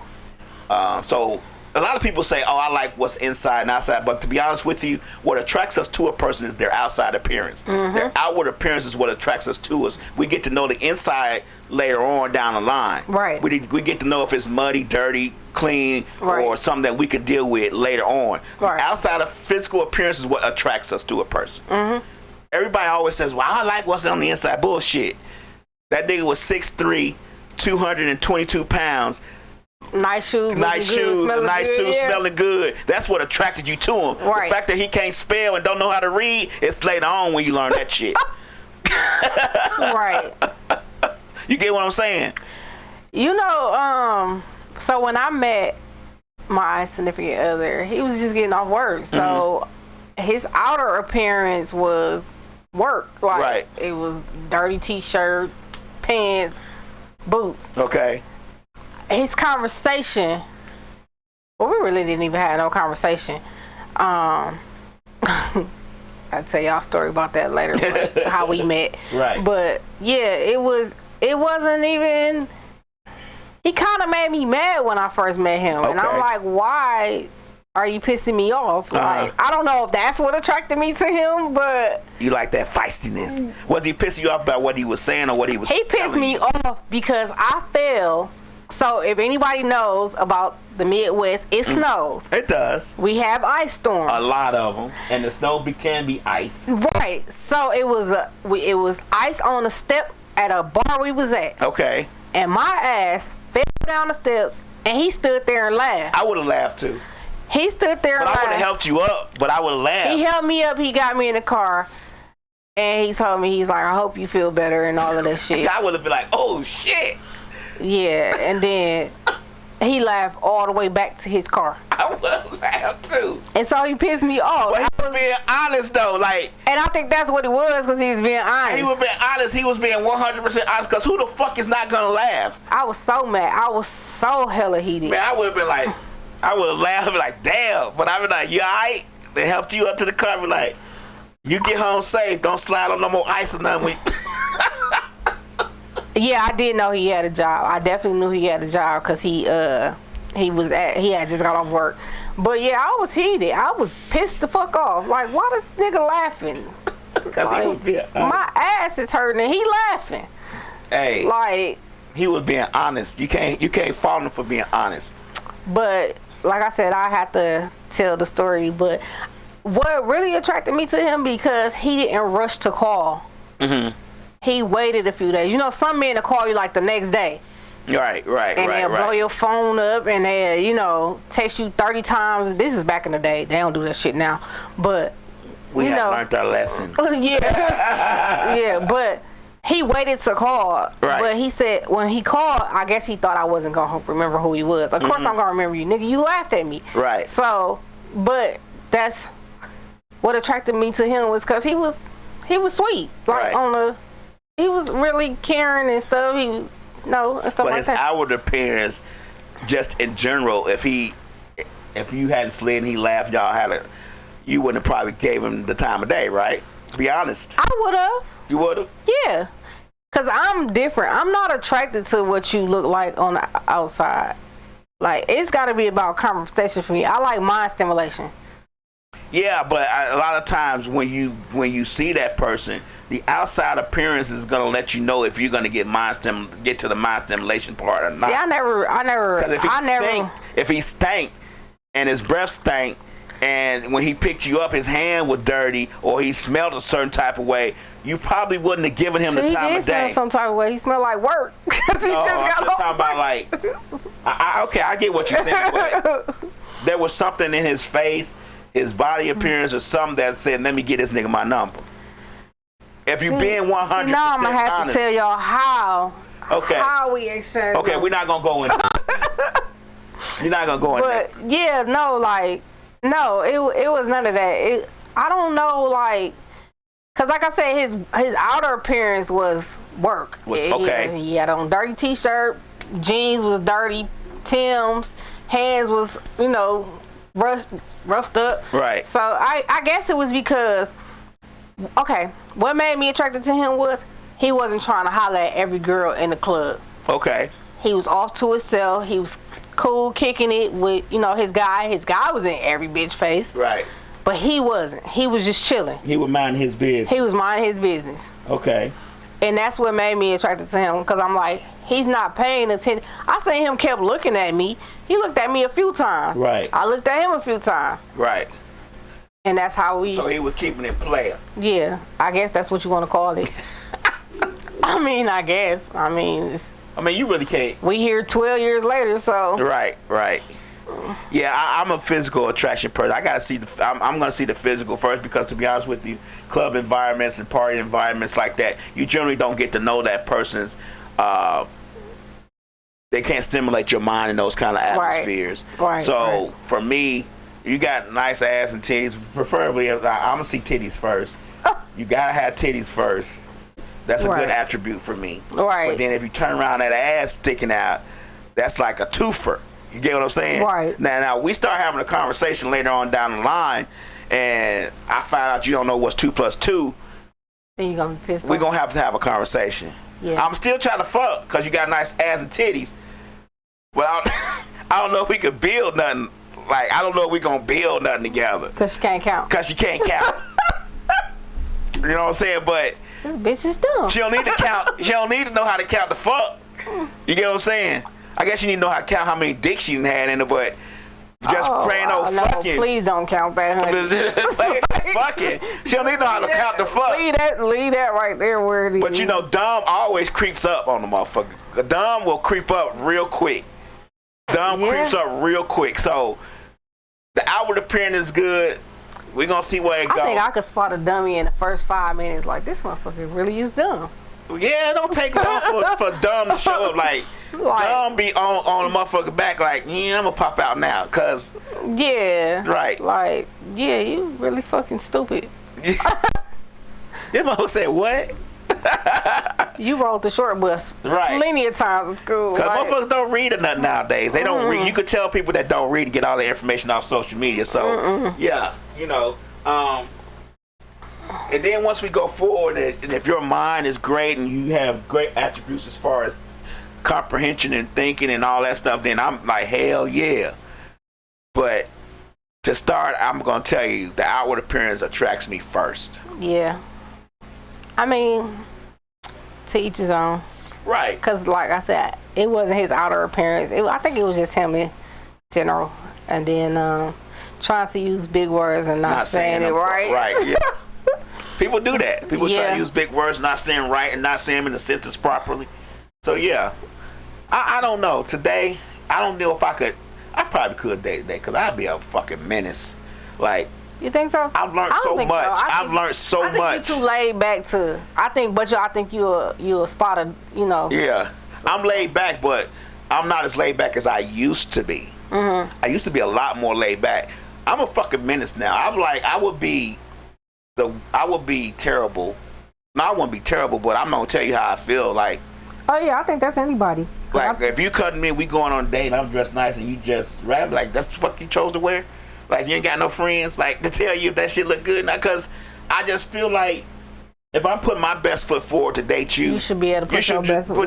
So a lot of people say, oh, I like what's inside and outside, but to be honest with you, what attracts us to a person is their outside appearance. Mm-hmm. Their outward appearance is what attracts us to us. We get to know the inside later on down the line. Right. We get to know if it's muddy, dirty, clean, or something that we can deal with later on. Right. The outside of physical appearance is what attracts us to a person. Mm-hmm. Everybody always says, well, I like what's on the inside. Bullshit. That nigga was 6'3", 222 pounds, nice shoes, smelling good. That's what attracted you to him. Right. The fact that he can't spell and don't know how to read, it's later on when you learn that shit. Right. You get what I'm saying? You know, so when I met my significant other, he was just getting off work. So his outer appearance was work. Like, right. It was dirty t-shirt, pants, boots. Okay. His conversation, well, we really didn't even have no conversation. I'll tell y'all a story about that later, but how we met. Right. But yeah, it wasn't even, he kind of made me mad when I first met him. Okay. And I'm like, why are you pissing me off? Like, I don't know if that's what attracted me to him, but you like that feistiness. Was he pissing you off about what he was saying or what he was He pissed me off because I fell. So if anybody knows about the Midwest, it snows. It does. We have ice storms. A lot of them, and the snow can be ice. Right. So it was ice on the step at a bar we was at. Okay. And my ass fell down the steps, and he stood there and laughed. I would have laughed too. He stood there and laughed. I would have helped you up, but I would have laughed. He helped me up. He got me in the car, and he told me, he's like, I hope you feel better and all of that shit. I would have been like, oh shit. Yeah, and then he laughed all the way back to his car. I would have laughed too. And so he pissed me off. But he was being honest though, like. And I think that's what it was, because he was being honest. He was being honest. He was being 100% honest, because who the fuck is not gonna laugh? I was so mad. I was so hella heated. Man, I would have been like, I would have laughed, like, damn. But I'd be like, you alright? They helped you up to the car, be like, you get home safe. Don't slide on no more ice or nothing. Yeah, I did know he had a job. I definitely knew he had a job because he had just got off work. But yeah, I was heated. I was pissed the fuck off. Like, why this nigga laughing? Because like, he was being honest. My ass is hurting and he laughing. Hey, like, he was being honest. You can't fault him for being honest. But like I said, I had to tell the story. But what really attracted me to him, because he didn't rush to call. Mm-hmm. He waited a few days. You know, some men will call you like the next day. Right. And they'll blow your phone up and they'll, text you 30 times. This is back in the day. They don't do that shit now. But, we have learned our lesson. Yeah. Yeah, but he waited to call. Right. But he said when he called, I guess he thought I wasn't going to remember who he was. Of course I'm going to remember you. Nigga, you laughed at me. Right. So, but that's what attracted me to him, was because he was sweet. Like, right. He was really caring and stuff. And stuff like that. But his outward appearance, just in general, if you hadn't slid and he laughed, you wouldn't have probably gave him the time of day, right? To be honest. I would have. You would have? Yeah. Because I'm different. I'm not attracted to what you look like on the outside. Like, it's got to be about conversation for me. I like mind stimulation. Yeah, but a lot of times when you see that person, the outside appearance is gonna let you know if you're gonna get to the mind stimulation part or not. See, I never. Because if he stank and his breath stank, and when he picked you up, his hand was dirty, or he smelled a certain type of way, you probably wouldn't have given him the time of day. He did smell some type of way. He smelled like work. I'm just talking about like. Okay, I get what you're saying, but there was something in his face, his body appearance, or something that said, let me get this nigga my number. If you being 100% now I'm going to have honest, to tell y'all how we exchanged. Okay, we're not going to go into You're not going to go into that. But yeah, no, it was none of that. I don't know, like, because like I said, his outer appearance was work. Okay. He had on dirty t-shirt, jeans was dirty, Tim's, hands was, roughed up. Right. So I guess it was because, okay, what made me attracted to him was he wasn't trying to holler at every girl in the club. Okay. He was off to himself. He was cool, kicking it with, his guy. His guy was in every bitch face. Right. But he wasn't. He was just chilling. He would mind his business. He was minding his business. Okay. And that's what made me attracted to him, because I'm like, he's not paying attention. I seen him kept looking at me. He looked at me a few times. Right. I looked at him a few times. Right. And that's how we... So he was keeping it player. Yeah. I guess that's what you want to call it. I guess. I mean, you really can't. We here 12 years later, so. Right. Yeah, I'm a physical attraction person. I gotta see I'm gonna see the physical first, because to be honest with you, club environments and party environments like that, you generally don't get to know that person's. They can't stimulate your mind in those kind of atmospheres. Right. So for me, you got nice ass and titties. Preferably, I'm gonna see titties first. You gotta have titties first. That's a good attribute for me. Right. But then if you turn around, that ass sticking out, that's like a twofer. You get what I'm saying? Right. Now we start having a conversation later on down the line, and I find out you don't know what's 2 + 2. Then you're gonna be pissed off. We're gonna have to have a conversation. Yeah. I'm still trying to fuck because you got nice ass and titties. Well, I don't know if we could build nothing. Like, I don't know if we gonna build nothing together. Because you can't count. Because you can't count. You know what I'm saying? But this bitch is dumb. she don't need to count. She don't need to know how to count the fuck. You get what I'm saying? I guess you need to know how to count how many dicks she had in it, but just plain old fucking. Please don't count that, honey. Fucking. She don't need to know how to count the fuck. Leave that right there where it is. But you know, dumb always creeps up on the motherfucker. Dumb will creep up real quick. Dumb creeps up real quick. So the outward appearance is good. We're gonna see where it goes. I think I could spot a dummy in the first 5 minutes. Like, this motherfucker really is dumb. Yeah, it don't take long for dumb to show up. Like dumb be on the motherfucker back. Like, yeah, I'm gonna pop out now, cause right. Like, yeah, you really fucking stupid. This motherfucker said what? You rode the short bus plenty of times in school. Cause motherfuckers don't read or nothing nowadays. They don't read. You could tell people that don't read to get all their information off social media. So yeah, you know. And then once we go forward, and if your mind is great and you have great attributes as far as comprehension and thinking and all that stuff, then I'm like, hell yeah. But to start, I'm gonna tell you, the outward appearance attracts me first. Yeah. I mean, to each his own. Right. Because, like I said, it wasn't his outer appearance. I think it was just him in general. And then trying to use big words and not saying it right. Right, yeah. People do that. People try to use big words, not saying right, and not saying them in the sentence properly. So, yeah. I don't know. Today, I don't know if I could. I probably could date today, because I'd be a fucking menace. Like, you think so? I've learned so much. I've learned so much. I think you're too laid back to. I think you'll spot a, you know. Yeah, I'm laid back, but I'm not as laid back as I used to be. I used to be a lot more laid back. I'm a fucking menace now. I would be terrible. No, I wouldn't be terrible, but I'm gonna tell you how I feel. Like, oh yeah, I think that's anybody. Like, if you cutting me, we going on a date, and I'm dressed nice, and you just rap like that's the fuck you chose to wear. Like, you ain't got no friends, like, to tell you if that shit look good. Now, because I just feel like if I put my best foot forward to date you, you should be able to put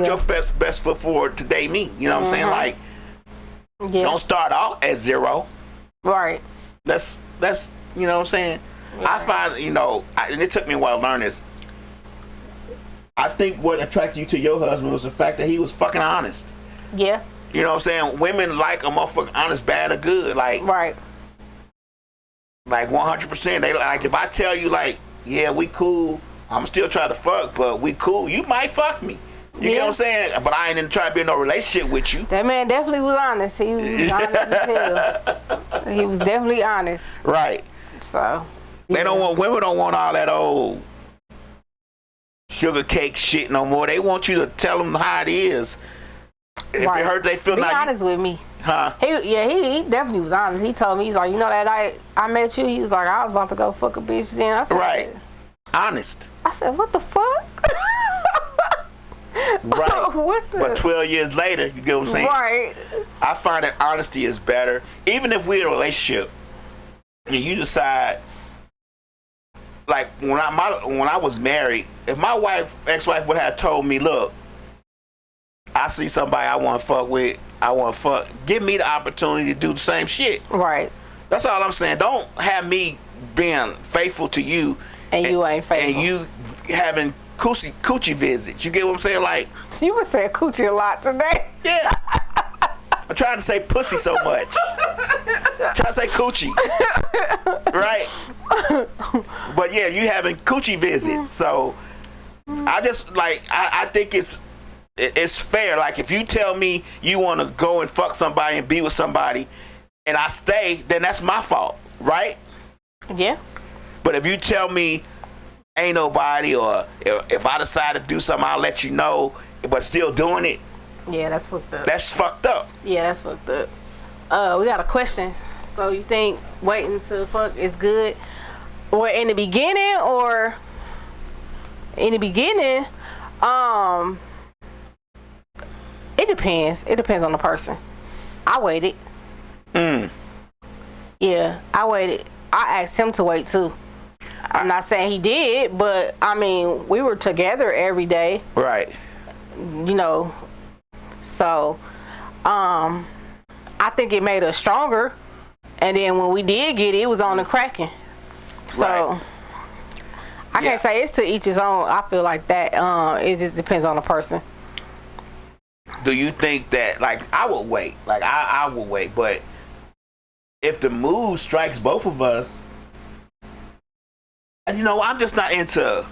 your best foot forward to date me. You know what I'm saying? Like, don't start out at zero. Right. That's you know what I'm saying? Right. I find, you know, and it took me a while to learn this. I think what attracted you to your husband was the fact that he was fucking honest. Yeah. You know what I'm saying? Women like a motherfucker honest, bad, or good. Like, right. Like 100%. They like, if I tell you, like, yeah, we cool, I'm still trying to fuck, but we cool, you might fuck me. You know what I'm saying? But I ain't even trying to be in no relationship with you. That man definitely was honest. He was honest as hell. He was definitely honest. Right. So women don't want all that old sugar cake shit no more. They want you to tell them how it is. If it hurt, they feel be like honest with me. Huh? He definitely was honest. He told me, he's like, you know, that night I met you, he was like, I was about to go fuck a bitch then. I said, right. Honest. I said, what the fuck? Right. What the? But 12 years later, you get what I'm saying? Right. I find that honesty is better. Even if we're in a relationship and you decide, like when I was married, if my ex-wife would have told me, look, I see somebody I want to fuck with, give me the opportunity to do the same shit. Right. That's all I'm saying. Don't have me being faithful to you and you ain't faithful. And you having coochie visits. You get what I'm saying? Like, you were saying coochie a lot today. Yeah. I'm trying to say pussy so much. I'm trying to say coochie. Right? But yeah, you having coochie visits. So I just like, I think it's it's fair. Like if you tell me you want to go and fuck somebody and be with somebody, and I stay, then that's my fault, right? Yeah. But if you tell me ain't nobody, or if I decide to do something, I'll let you know, but still doing it. Yeah, that's fucked up. That's fucked up. Yeah, that's fucked up. We got a question. So you think waiting to fuck is good, or in the beginning, or in the beginning? It depends. It depends on the person. I waited. Yeah, I waited. I asked him to wait too. I'm not saying he did, but I mean, we were together every day. Right. You know, so I think it made us stronger. And then when we did get it, it was on the cracking. So Right. I can't say it's to each his own. I feel like that. It just depends on the person. Do you think that, like, I would wait. Like, I would wait. But if the mood strikes both of us, and you know, I'm just not into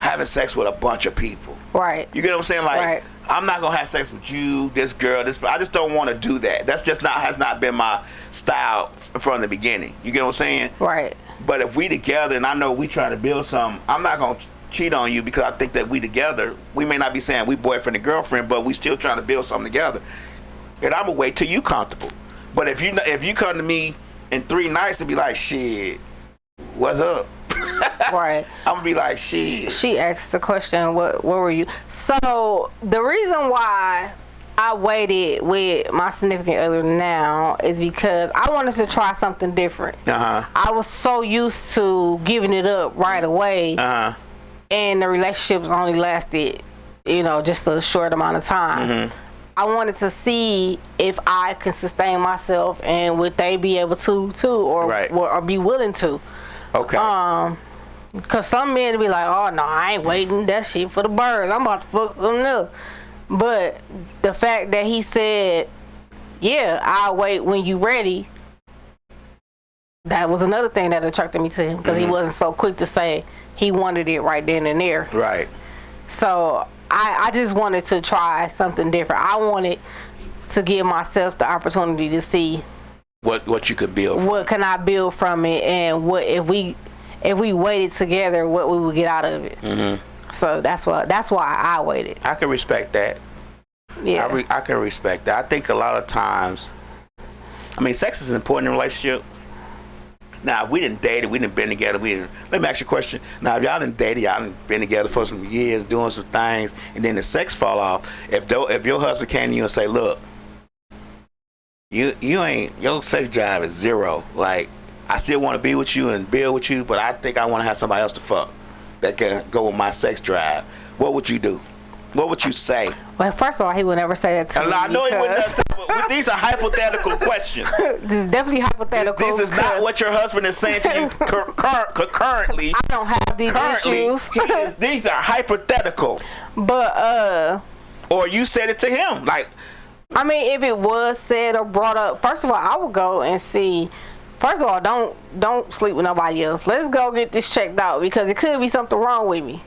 having sex with a bunch of people. Right. You get what I'm saying? Like, Right. I'm not gonna have sex with you, this girl, this. I just don't want to do that. That's just has not been my style from the beginning. You get what I'm saying? Right. But if we together, and I know we trying to build something, I'm not gonna cheat on you because I think that we together. We may not be saying we boyfriend and girlfriend, but we still trying to build something together. And I'm gonna wait till you comfortable. But if you come to me in 3 nights and be like, shit, what's up? Right. I'm gonna be like, shit. She asked the question, what were you? So the reason why I waited with my significant other now is because I wanted to try something different. I was so used to giving it up right away, and the relationships only lasted, just a short amount of time. I wanted to see if I could sustain myself, and would they be able to too, or be willing to. Okay. Cause some men be like, oh no, I ain't waiting. That shit for the birds. I'm about to fuck them up. But the fact that he said, yeah, I'll wait when you ready, that was another thing that attracted me to him, because he wasn't so quick to say he wanted it right then and there. Right. So I just wanted to try something different. I wanted to give myself the opportunity to see what you could build from. What can I build from it, and what if we waited together, what we would get out of it. So that's why I waited. I can respect that. Yeah. I can respect that. I think a lot of times, I mean, sex is important in a relationship. Now, if we didn't date, we didn't been together, let me ask you a question. Now, if y'all didn't date, y'all didn't been together for some years, doing some things, and then the sex fall off, if your husband came to you and say, look, you ain't, your sex drive is 0. Like, I still want to be with you and build with you, but I think I want to have somebody else to fuck that can go with my sex drive. What would you do? What would you say? Well, first of all, he would never say that to me. I know he wouldn't say, but these are hypothetical questions. This is definitely hypothetical. This is not what your husband is saying to you currently. I don't have these issues. These are hypothetical. But or you said it to him, like. I mean, if it was said or brought up, first of all, I would go and see. First of all, don't sleep with nobody else. Let's go get this checked out, because it could be something wrong with me.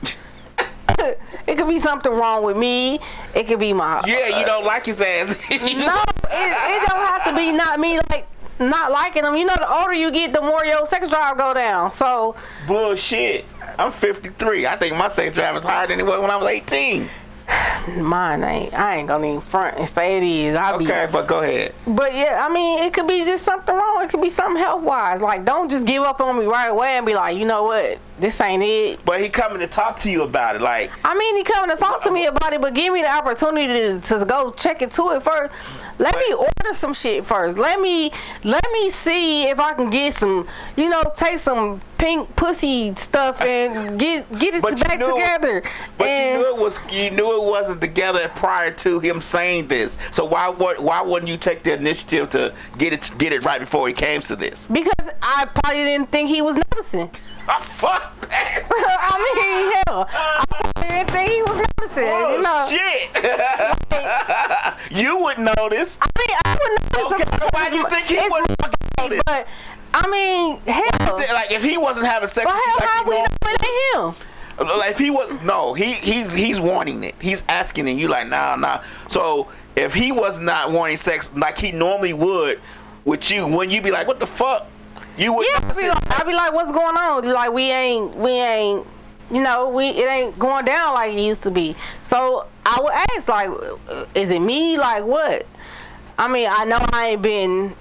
It could be something wrong with me. It could be my. Yeah, you don't like his ass. No, it don't have to be not me like not liking him. You know, the older you get, the more your sex drive go down. So bullshit. I'm 53. I think my sex drive is higher than it was when I was 18. Mine ain't. I ain't gonna even front and say it is. Okay, but go ahead. But yeah, I mean, it could be just something wrong. It could be something health wise. Like, don't just give up on me right away and be like, you know what, this ain't it. But he coming to talk to you about it, like. I mean, he coming to talk to me about it, but give me the opportunity to go check into it first. Let me order some shit first. Let me see if I can get some, take some pink pussy stuff and get it back together. But you knew it wasn't together prior to him saying this. So why wouldn't you take the initiative to get it right before he came to this? Because I probably didn't think he was noticing. Oh, fuck that. I mean, hell, I didn't think he was noticing. Oh, shit. You would notice. I mean, I would notice. Okay, why do you think he wouldn't notice? But I mean, hell. Like, if he wasn't having sex with you, how we know it ain't him? Like if he was he's wanting it. He's asking, and you like nah. So if he was not wanting sex like he normally would with you, when you be like, what the fuck? You would. Yeah, I'd be like, what's going on? Like we ain't. You know, it ain't going down like it used to be. So I would ask, like, is it me? Like what? I mean, I know I ain't been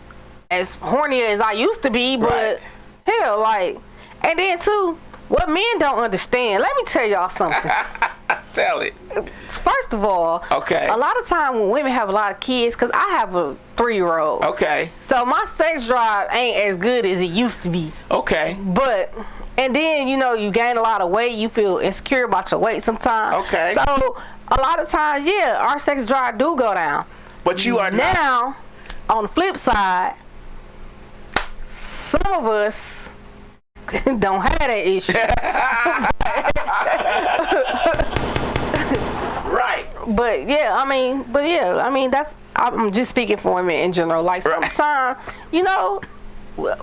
as horny as I used to be, but right. hell, like, and then too, what men don't understand. Let me tell y'all something. Tell it. First of all, okay. A lot of time when women have a lot of kids, because I have a 3-year-old. Okay. So my sex drive ain't as good as it used to be. Okay. But. And then, you know, you gain a lot of weight. You feel insecure about your weight sometimes. Okay. So, a lot of times, yeah, our sex drive do go down. But you are now, on the flip side, some of us don't have that issue. Right. But, yeah, I mean, I'm just speaking for women in general. Like, sometimes, you know,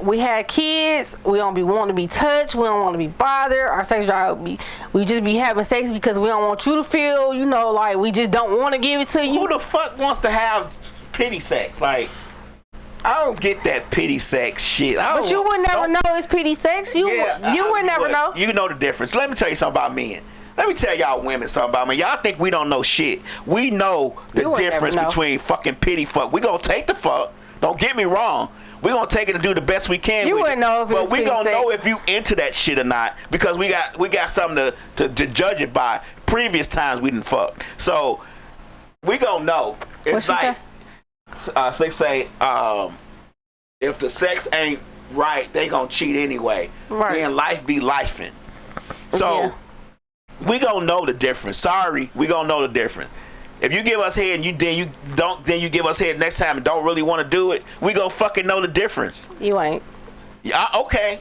we had kids. We don't be wanting to be touched. We don't want to be bothered. Our sex drive we just be having sex because we don't want you to feel, you know, like we just don't want to give it to you. Who the fuck wants to have pity sex? Like, I don't get that pity sex shit. But you would never know it's pity sex. You would never know. You know the difference. Let me tell you something about men. Let me tell y'all women something about me. Y'all think we don't know shit. We know the difference between fucking pity fuck. We gonna take the fuck. Don't get me wrong. We're going to take it and do the best we can. You wouldn't know if it was But we going to know if you into that shit or not because we got something to judge it by. Previous times we didn't fuck. So, we going to know. It's like, they say, if the sex ain't right, they going to cheat anyway. Right. Then life be lifing. So, we going to know the difference. Sorry, we going to know the difference. If you give us head and then you give us head next time and don't really want to do it, we gonna fucking know the difference. You ain't. Yeah, okay.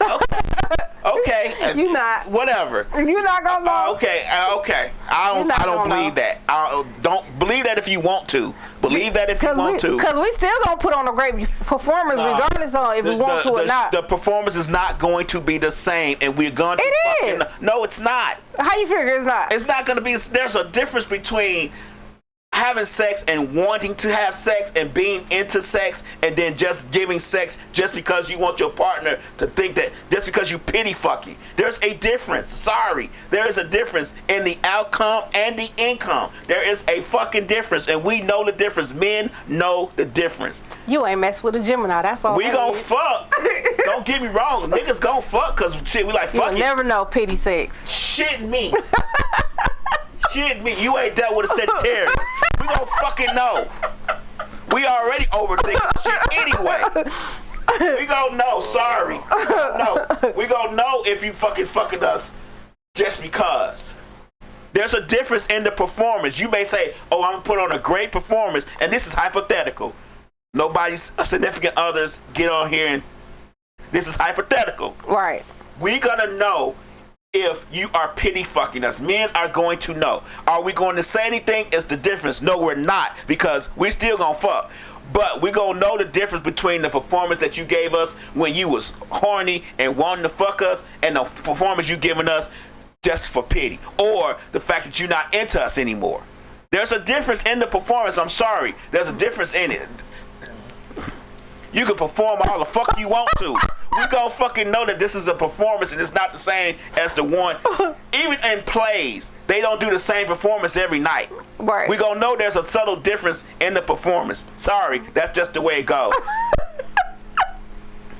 Okay. You not. Whatever. You not gonna know. Okay. I don't believe that. I don't believe that if you want to. Believe that if you want to. Because we still gonna put on a great performance regardless of if we want to or not. The performance is not going to be the same, and we're going to. It is. No, it's not. How you figure it's not? It's not gonna be. There's a difference between having sex and wanting to have sex and being into sex and then just giving sex just because you want your partner to think that just because you pity fucking. There's a difference. Sorry. There is a difference in the outcome and the income. There is a fucking difference and we know the difference. Men know the difference. You ain't mess with a Gemini. That's all. We gon' fuck. Don't get me wrong. Niggas gon' fuck because shit, we like fuck it. You'll never know pity sex. Shit me. Shit me. You ain't dealt with a Sagittarius. We gon' fucking know. We already overthinking shit anyway. We gon' know. Sorry. No. We gon' know if you fucking us just because. There's a difference in the performance. You may say, oh, I'm gonna put on a great performance, and this is hypothetical. Nobody's significant others get on here and this is hypothetical. Right. We gonna know if you are pity fucking us. Men are going to know. Are we going to say anything? It's the difference. No, we're not, because we still gonna fuck. But we gonna know the difference between the performance that you gave us when you was horny and wanting to fuck us and the performance you giving us just for pity, or the fact that you're not into us anymore. There's a difference in the performance. I'm sorry. There's a difference in it. You can perform all the fuck you want to. We gon' fucking know that this is a performance and it's not the same as the one. Even in plays, they don't do the same performance every night. Right. We gon' know there's a subtle difference in the performance. Sorry, that's just the way it goes.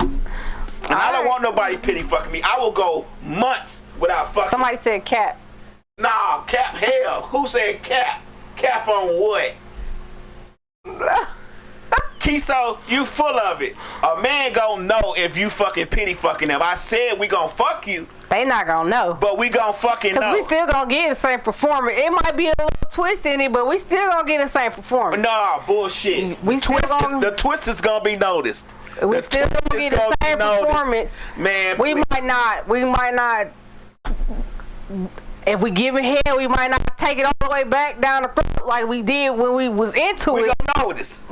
And I don't want nobody pity fucking me. I will go months without fucking. Somebody said cap. Nah, cap hell. Who said cap? Cap on what? Kiso, you full of it. A man gon' know if you fucking pity fucking them. I said we gon' fuck you. They not gonna know. But we gon' fucking know. Cause we still gonna get the same performance. It might be a little twist in it, but we still gonna get the same performance. Nah, bullshit. The twist is gonna be noticed. We still gonna get the same performance. Man, we might not if we give it head, we might not take it all the way back down the throat like we did when we was into We it. gonna know this.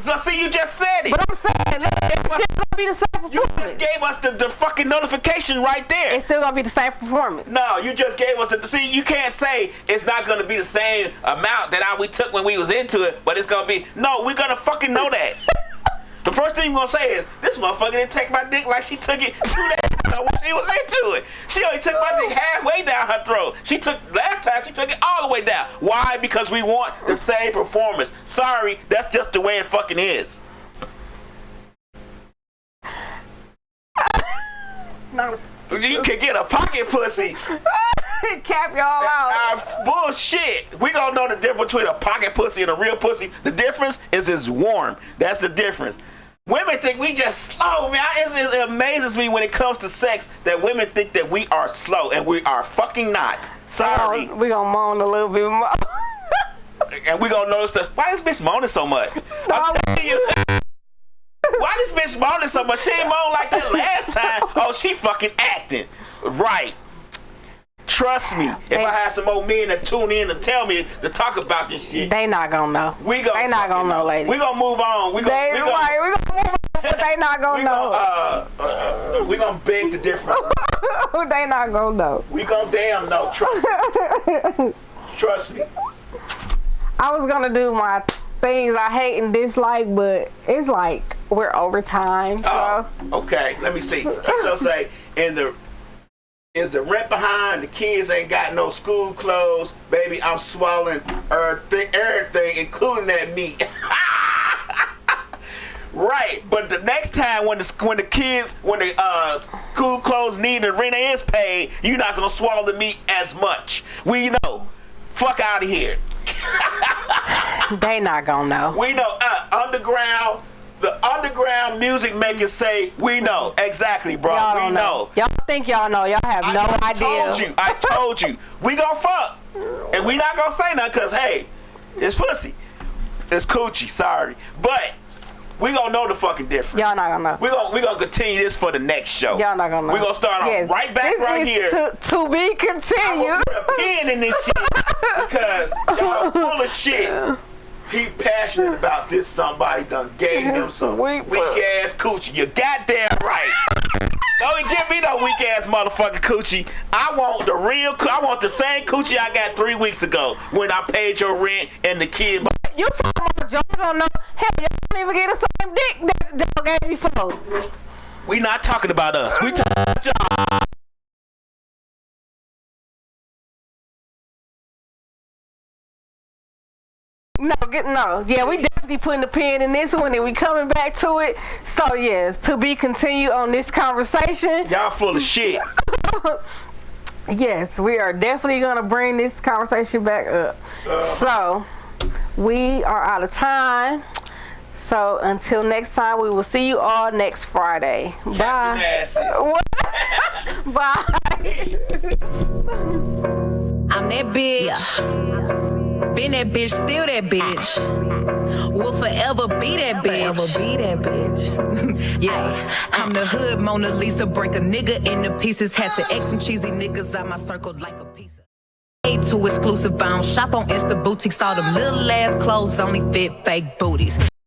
So see, you just said it. But I'm saying it's still gonna be the same You performance. just gave us the fucking notification right there. It's still gonna be the same performance. No, you just gave us the. See, you can't say it's not gonna be the same amount that we took when we was into it, but it's gonna be. No, we're gonna fucking know that. The first thing you're gonna say is, this motherfucker didn't take my dick like she took it 2 days ago when she was into it. She only took my dick halfway down her throat. Last time she took it all the way down. Why? Because we want the same performance. Sorry, that's just the way it fucking is. No. You can get a pocket pussy. Cap y'all out. Bullshit. We gonna know the difference between a pocket pussy and a real pussy. The difference is it's warm. That's the difference. Women think we just slow, man. It amazes me when it comes to sex that women think that we are slow, and we are fucking not. Sorry. We gonna moan a little bit more. And we gonna notice why this bitch moaning so much? I'm telling you. Why this bitch moaning so much? She ain't moan like that last time. Oh, she fucking acting. Right. Trust me. If I had some old men that tune in to tell me to talk about this shit, They not gonna know. they not gonna know, lady. We gonna move on. We gonna We gonna move on, but they not gonna know. We gonna beg to differ. They not gonna know. We gonna damn know. Trust me. I was gonna do my things I hate and dislike, but it's like we're overtime. So Okay. Let me see. So say is the rent behind? The kids ain't got no school clothes. Baby, I'm swallowing everything, including that meat. Right, but the next time when the school clothes need and rent is paid, you're not gonna swallow the meat as much. We know. Fuck out of here. they not gonna know. We know. The underground music makers say we know. Exactly, bro. Y'all We don't know. Y'all think y'all know. Y'all have no idea. I told you. We gon' fuck. And we not gonna say nothing because, hey, it's pussy. It's coochie, sorry. But we gonna know the fucking difference. Y'all not gonna know. We gonna continue this for the next show. Y'all not gonna know. We gonna start off right back right here. To be continued. Put a pin in this shit because y'all full of shit. He passionate about this. Somebody done gave him some weak ass coochie. You goddamn right. Don't give me no weak ass motherfucking coochie. I want the real. I want the same coochie I got 3 weeks ago when I paid your rent and the kid. You talking about y'all don't know? Hell, y'all don't even get the same dick that y'all gave me for. We not talking about us. We talking about y'all. No. Yeah, we definitely putting the pin in this one and we coming back to it. So yes, to be continued on this conversation. Y'all full of shit. Yes, we are definitely gonna bring this conversation back up. So we are out of time. So until next time, we will see you all next Friday. Bye. Bye. I'm that bitch. Been that bitch, still that bitch. Will forever be that bitch. Yeah, I'm the hood Mona Lisa. Break a nigga into pieces. Had to X some cheesy niggas out my circle like a piece of. Too exclusive. I don't shop on Insta boutiques. All them little ass clothes only fit fake booties.